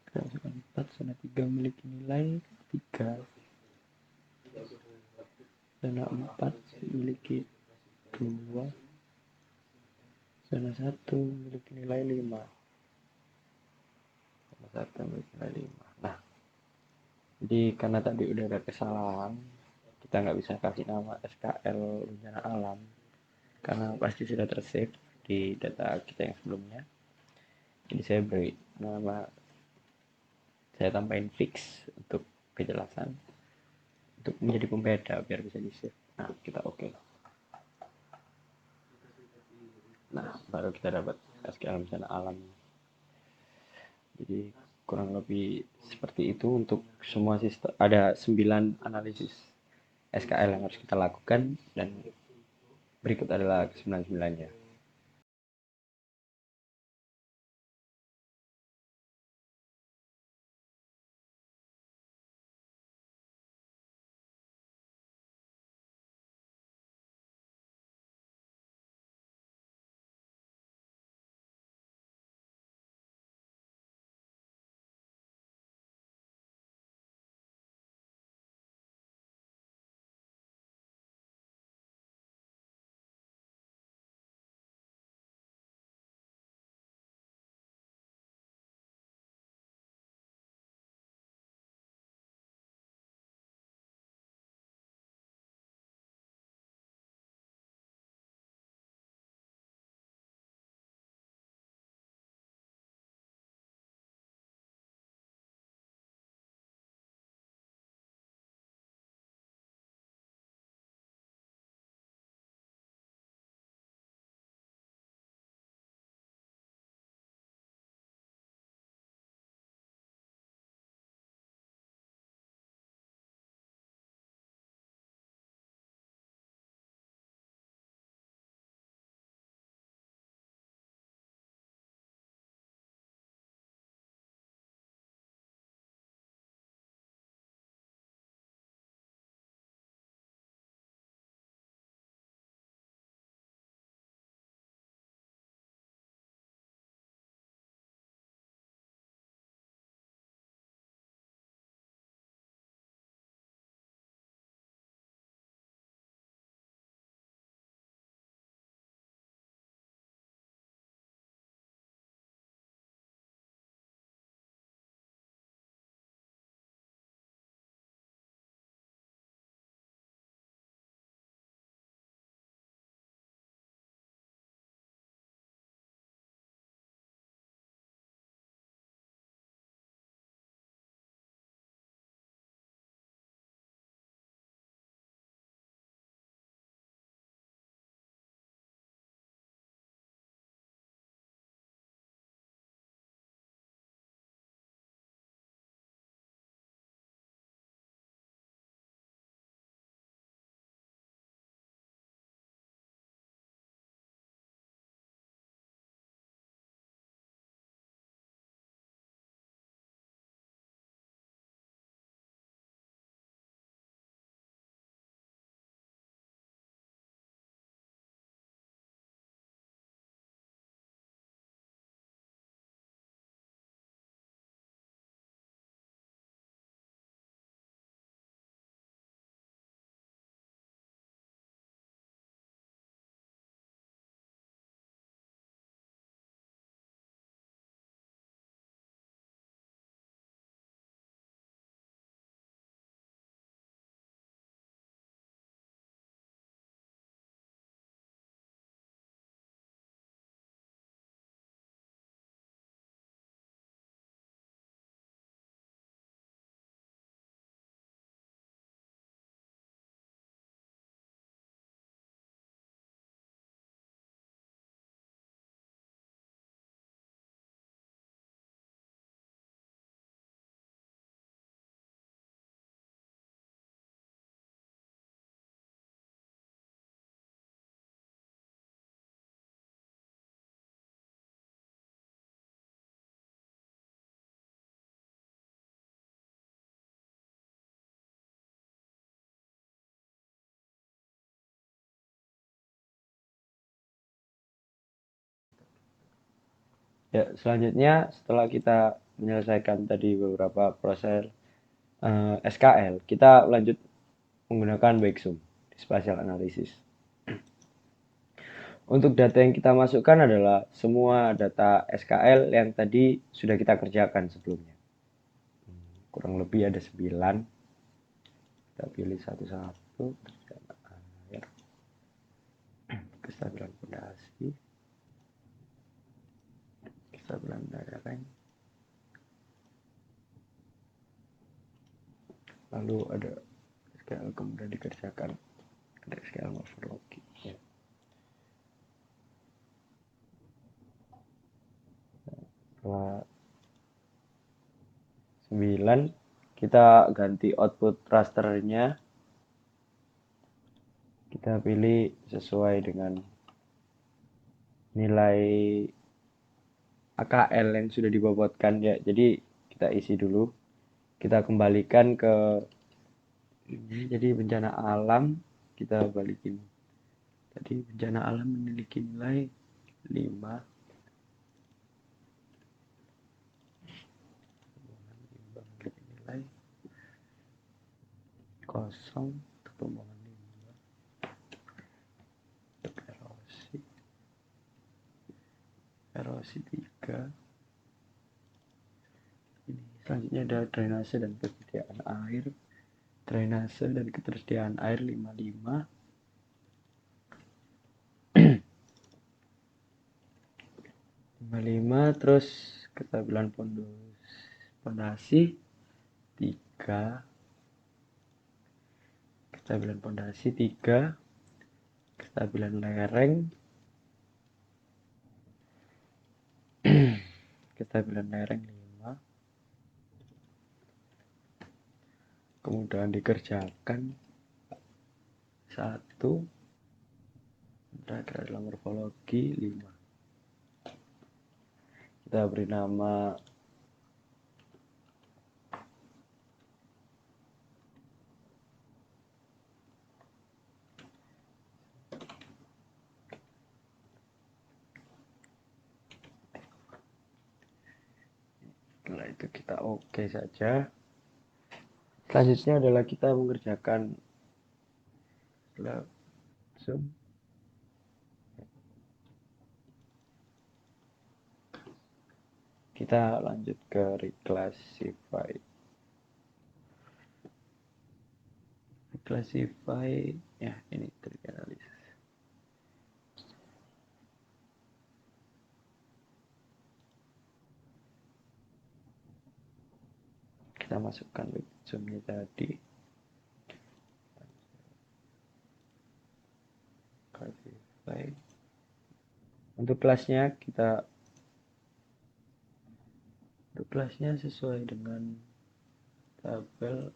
[SPEAKER 1] Kita masukkan 4. Zona 3 memiliki nilai 3. Zona 4 memiliki 2. Zona 1 memiliki nilai 5. Zona 1 memiliki nilai 5. Nah, jadi karena tadi udah ada kesalahan, kita nggak bisa kasih nama SKL bencana alam karena pasti sudah tersave di data kita yang sebelumnya. Jadi saya beri nama, saya tambahin fix untuk kejelasan, untuk menjadi pembeda biar bisa di save. Nah, kita oke. Nah, baru kita dapat SKL bencana alam. Jadi kurang lebih seperti itu untuk semua sistem. Ada 9 analisis SKL yang harus kita lakukan, dan berikut adalah ke-9-9-nya. Ya, selanjutnya setelah kita menyelesaikan tadi beberapa proses SKL, kita lanjut menggunakan Backzoom di spatial analysis. Untuk data yang kita masukkan adalah semua data SKL yang tadi sudah kita kerjakan sebelumnya. Kurang lebih ada 9. Kita pilih satu-satu. satu ketersediaan air, kestabilan fondasi, kestabilan lereng, lalu ada SKL kemudian dikerjakan, ada SKL morfologi ya. Setelah 9 kita ganti output rasternya, kita pilih sesuai dengan nilai AKL yang sudah dibobotkan ya. Jadi kita isi dulu, kita kembalikan ke ini. Jadi bencana alam kita balikin. Tadi bencana alam memiliki nilai 5, memiliki nilai 0 untuk pembuangan limbah, untuk erosi 3. Ini selanjutnya ada drainase dan ketersediaan air. Drainase dan ketersediaan air 55. Terus kestabilan fondasi 3, kestabilan fondasi 3, kestabilan lereng kestabilan lereng 5. Kemudian dikerjakan 1, terakhir adalah morfologi 5. Kita beri nama setelah itu kita oke saja. Selanjutnya adalah kita mengerjakan zoom. Kita lanjut ke reclassify. Reclassify ya, ini trik analisis. Kita masukkan zoomnya tadi. Classify. Untuk kelasnya sesuai dengan tabel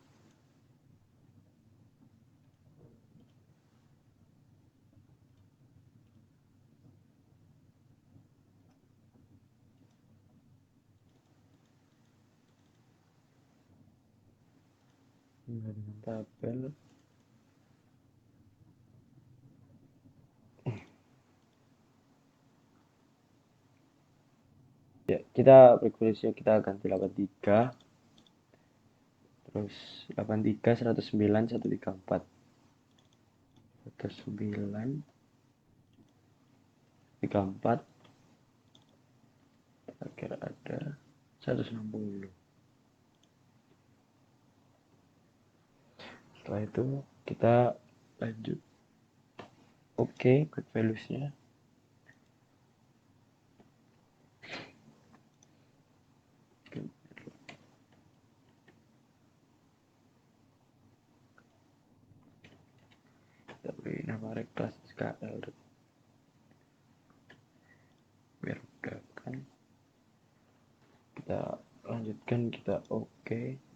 [SPEAKER 1] ya, kita frekuensinya kita ganti 83, terus 83 109 134 109 34, terakhir ada 160. Setelah itu kita lanjut oke get values-nya. Kita beri nama reclass SKL biar udah kan. Kita lanjutkan, kita oke.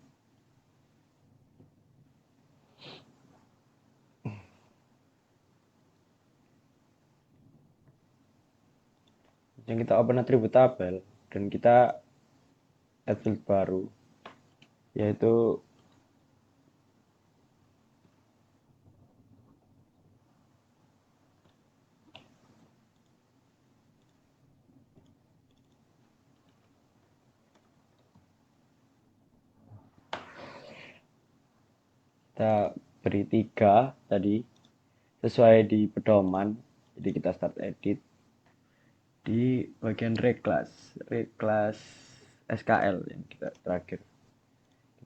[SPEAKER 1] Yang kita open atribut tabel dan kita add field baru, yaitu kita beri 3 tadi sesuai di pedoman. Jadi kita start edit di bagian reclass SKL yang kita terakhir.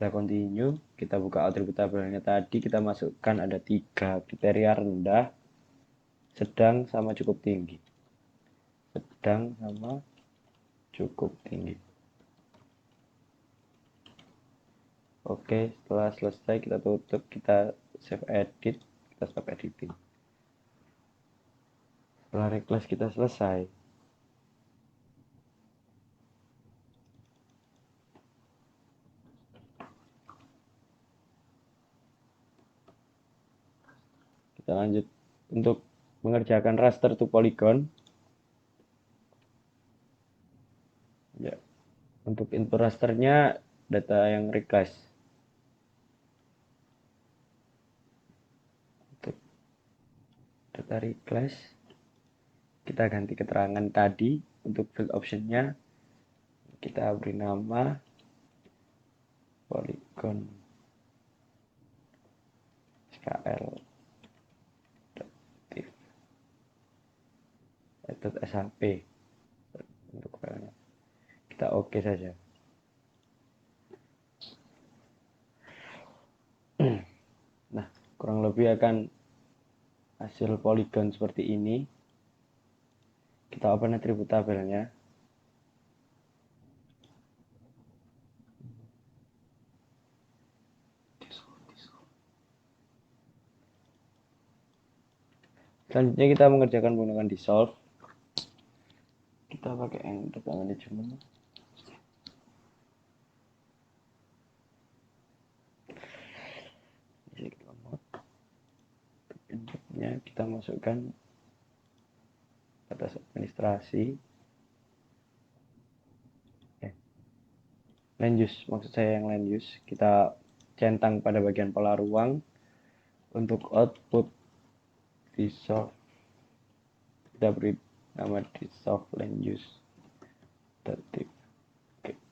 [SPEAKER 1] Kita continue, kita buka atribut tabelnya tadi, kita masukkan ada 3 kriteria: rendah, sedang, sama cukup tinggi. Sedang sama cukup tinggi. Oke, setelah selesai kita tutup, kita save edit, kita stop editing. Setelah request kita selesai, kita lanjut untuk mengerjakan raster to polygon. Ya, untuk input rasternya data yang request. Untuk data request, kita ganti keterangan tadi. Untuk field optionnya, kita beri nama polygon skl .shp untuk filenya. Kita oke saja. Nah, kurang lebih akan hasil polygon seperti ini. Kita open atribut tabelnya. Selanjutnya kita mengerjakan menggunakan dissolve. Kita pakai yang data management. Inputnya kita masukkan atas administrasi. Land use, maksud saya yang land use. Kita centang pada bagian pola ruang. Untuk output dissolve, kita beri nama dissolve land use. Oke,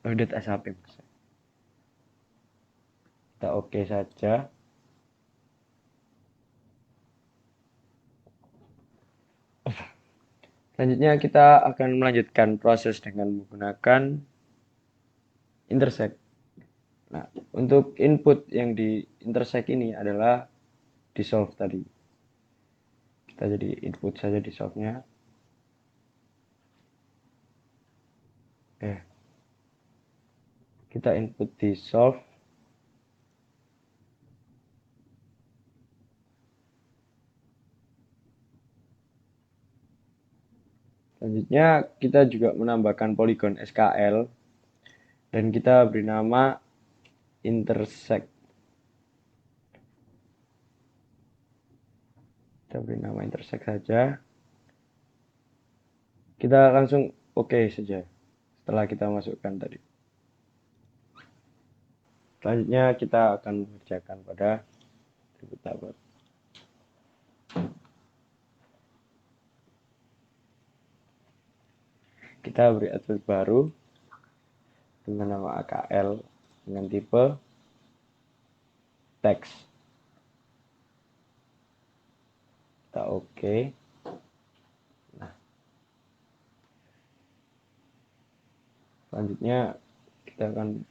[SPEAKER 1] loaded SHP. Kita oke saja. Selanjutnya kita akan melanjutkan proses dengan menggunakan intersect. Nah, untuk input yang di intersect ini adalah dissolve tadi. Kita jadi input saja dissolve-nya. Kita input dissolve. Selanjutnya kita juga menambahkan polygon SKL dan kita beri nama intersect. Kita beri nama intersect saja. Kita langsung oke saja setelah kita masukkan tadi. Selanjutnya kita akan mengerjakan pada atribut tabel. Kita beri atribut baru dengan nama AKL dengan tipe text. Kita oke. Nah, selanjutnya kita akan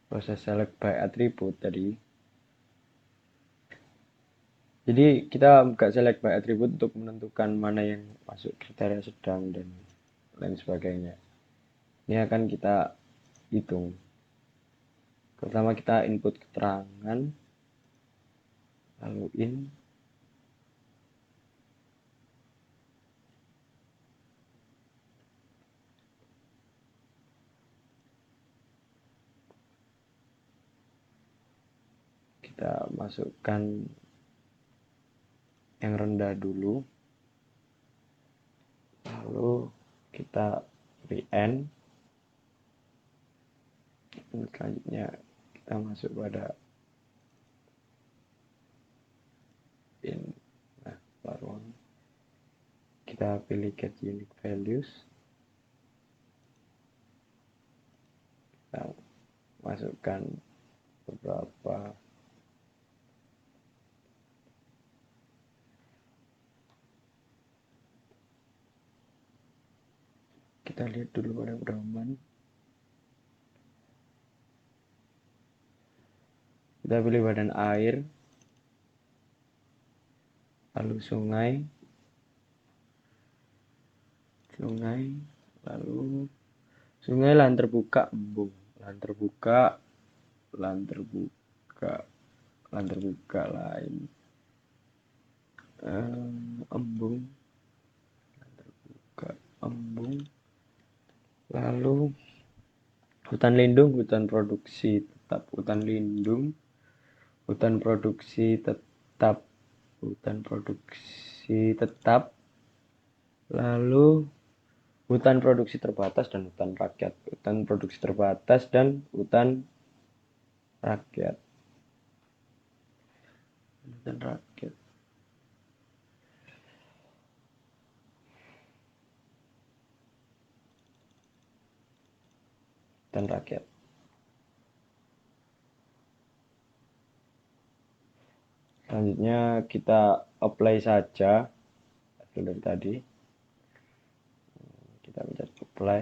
[SPEAKER 1] proses select by attribute tadi. Jadi kita buka select by attribute untuk menentukan mana yang masuk kriteria sedang dan lain sebagainya. Ini akan kita hitung. Pertama kita input keterangan, lalu in. Kita masukkan yang rendah dulu, lalu kita beri n. Selanjutnya kita masuk pada in. Nah, baru kita pilih get unique values. Kita masukkan beberapa kita lihat dulu pada pedoman. Kita pilih badan air, lalu sungai, lalu sungai, lahan terbuka, embung, lahan terbuka, lahan terbuka, lahan terbuka lain, embung, lahan terbuka, embung, lalu hutan lindung, hutan produksi tetap, hutan lindung, hutan produksi tetap, hutan produksi tetap, lalu hutan produksi terbatas dan hutan rakyat, hutan produksi terbatas dan hutan rakyat, hutan rakyat, hutan rakyat. Selanjutnya kita apply saja hasil dari tadi. Kita pencet apply.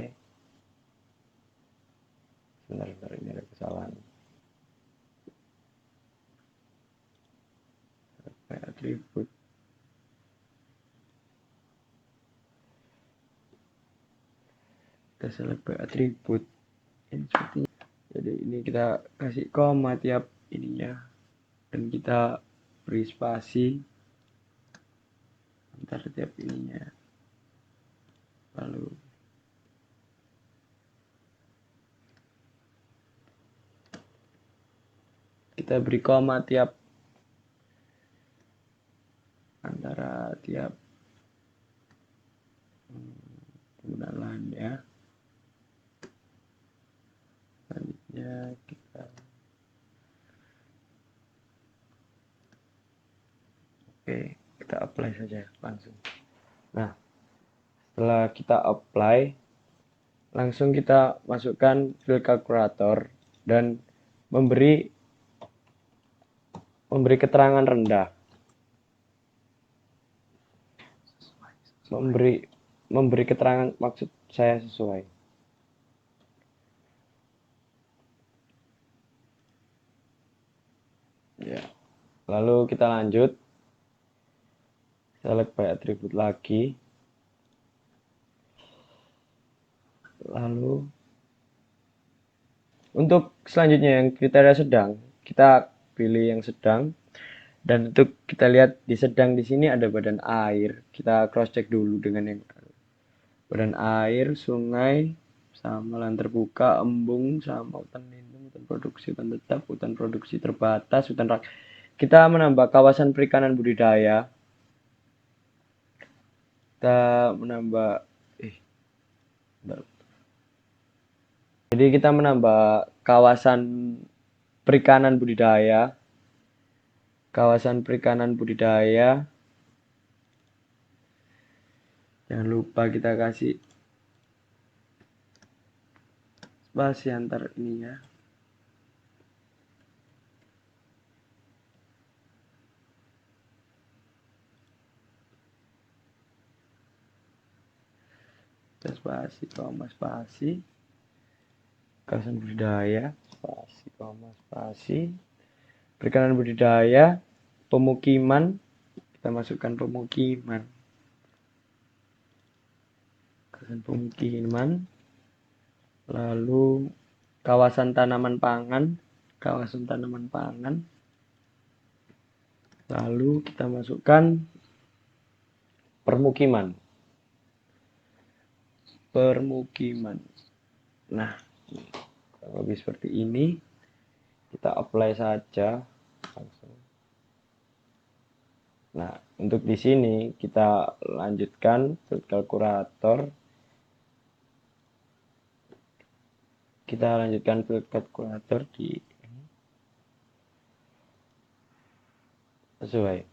[SPEAKER 1] Sebentar, ini ada kesalahan. Apply atribut. Kita select by atribut. Ini seperti ini. Jadi ini kita kasih koma tiap ininya dan kita beri spasi antar tiap ininya. Lalu kita beri koma tiap antara tiap penggunaan lahannya. Selanjutnya kita apply saja langsung. Nah, setelah kita apply, langsung kita masukkan field calculator dan memberi keterangan rendah. Memberi keterangan, maksud saya sesuai. Ya. Lalu kita lanjut. Select by atribut lagi. Lalu untuk selanjutnya yang kriteria sedang, kita pilih yang sedang. Dan untuk kita lihat di sedang di sini ada badan air. Kita cross check dulu dengan yang badan air, sungai, sama lahan terbuka, embung, sama hutan lindung, hutan produksi, hutan tetap, hutan produksi terbatas, hutan rakyat. Kita menambah kawasan perikanan budidaya. Kita menambah jadi kita menambah kawasan perikanan budidaya. Kawasan perikanan budidaya. Jangan lupa kita kasih spasi antar ininya. Spasi, koma, spasi. Kawasan budidaya, spasi, koma, spasi. Perikanan budidaya, pemukiman, kita masukkan pemukiman. Kawasan pemukiman. Lalu kawasan tanaman pangan, kawasan tanaman pangan. Lalu kita masukkan permukiman. Permukiman. Nah, lebih seperti ini. Kita apply saja langsung. Nah, untuk di sini kita lanjutkan field calculator. Kita lanjutkan field calculator di sesuai.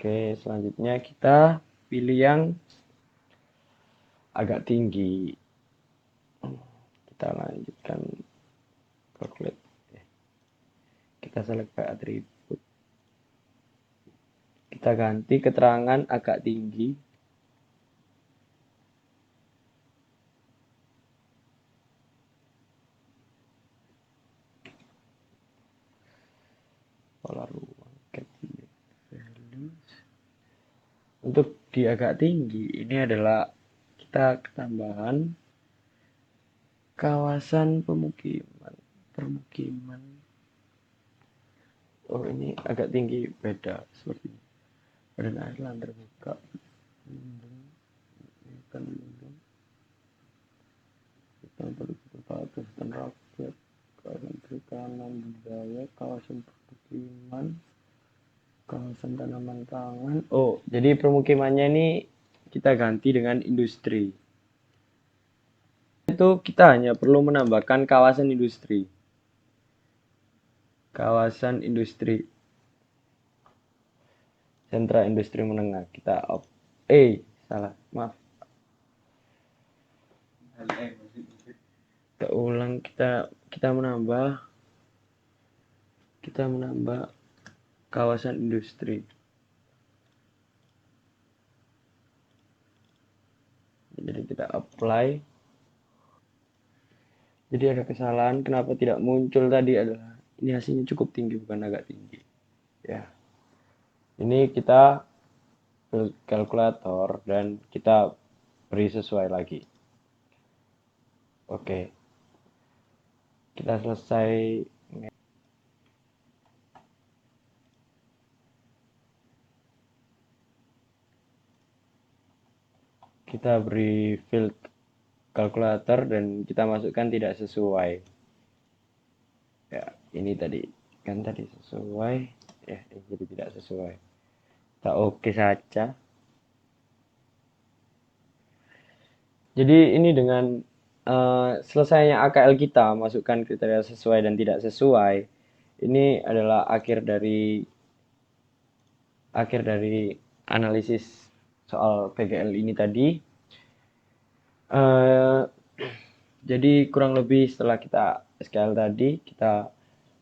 [SPEAKER 1] Oke, selanjutnya kita pilih yang agak tinggi. Kita lanjutkan calculate. Kita select by atribut. Kita ganti keterangan agak tinggi. Untuk di agak tinggi ini adalah kita ketambahan kawasan permukiman. Oh, ini agak tinggi, beda seperti ini. Badan air lahan terbuka, hutan lindung, hutan produksi hutan rakyat, kawasan perikanan budaya, kawasan permukiman, kawasan tanaman pangan. Oh, jadi permukimannya ini kita ganti dengan industri. Itu kita hanya perlu menambahkan kawasan industri. Kawasan industri. Sentra industri menengah. Salah, maaf. Kita ulang, kita menambah kawasan industri. Jadi kita apply. Jadi ada kesalahan, kenapa tidak muncul tadi adalah ini hasilnya cukup tinggi, bukan agak tinggi. Ya. Ini kita kalkulator dan kita beri sesuai lagi. Oke. Kita selesai. Kita beri field kalkulator dan kita masukkan tidak sesuai. Ya, ini tadi kan tadi sesuai. Ya, ini jadi tidak sesuai. Kita oke saja. Jadi ini dengan selesainya AKL kita masukkan kriteria sesuai dan tidak sesuai. Ini adalah akhir dari analisis soal PGL ini tadi. Jadi kurang lebih setelah kita SQL tadi, kita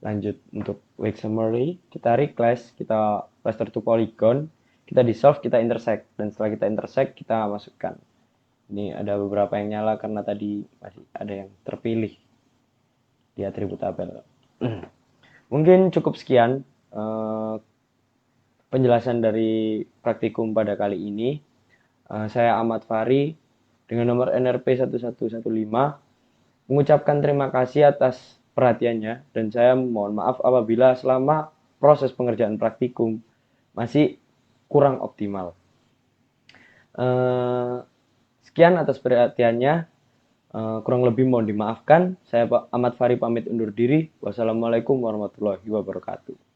[SPEAKER 1] lanjut untuk weak summary, kita reclass, kita cluster to polygon, kita dissolve, kita intersect, dan setelah kita intersect, kita masukkan. Ini ada beberapa yang nyala karena tadi masih ada yang terpilih di atribut tabel. Mungkin cukup sekian penjelasan dari praktikum pada kali ini. Saya Ahmad Fahri dengan nomor NRP 1115 mengucapkan terima kasih atas perhatiannya dan saya mohon maaf apabila selama proses pengerjaan praktikum masih kurang optimal. Sekian atas perhatiannya. Kurang lebih mohon dimaafkan. Saya Ahmad Fahri pamit undur diri. Wassalamualaikum warahmatullahi wabarakatuh.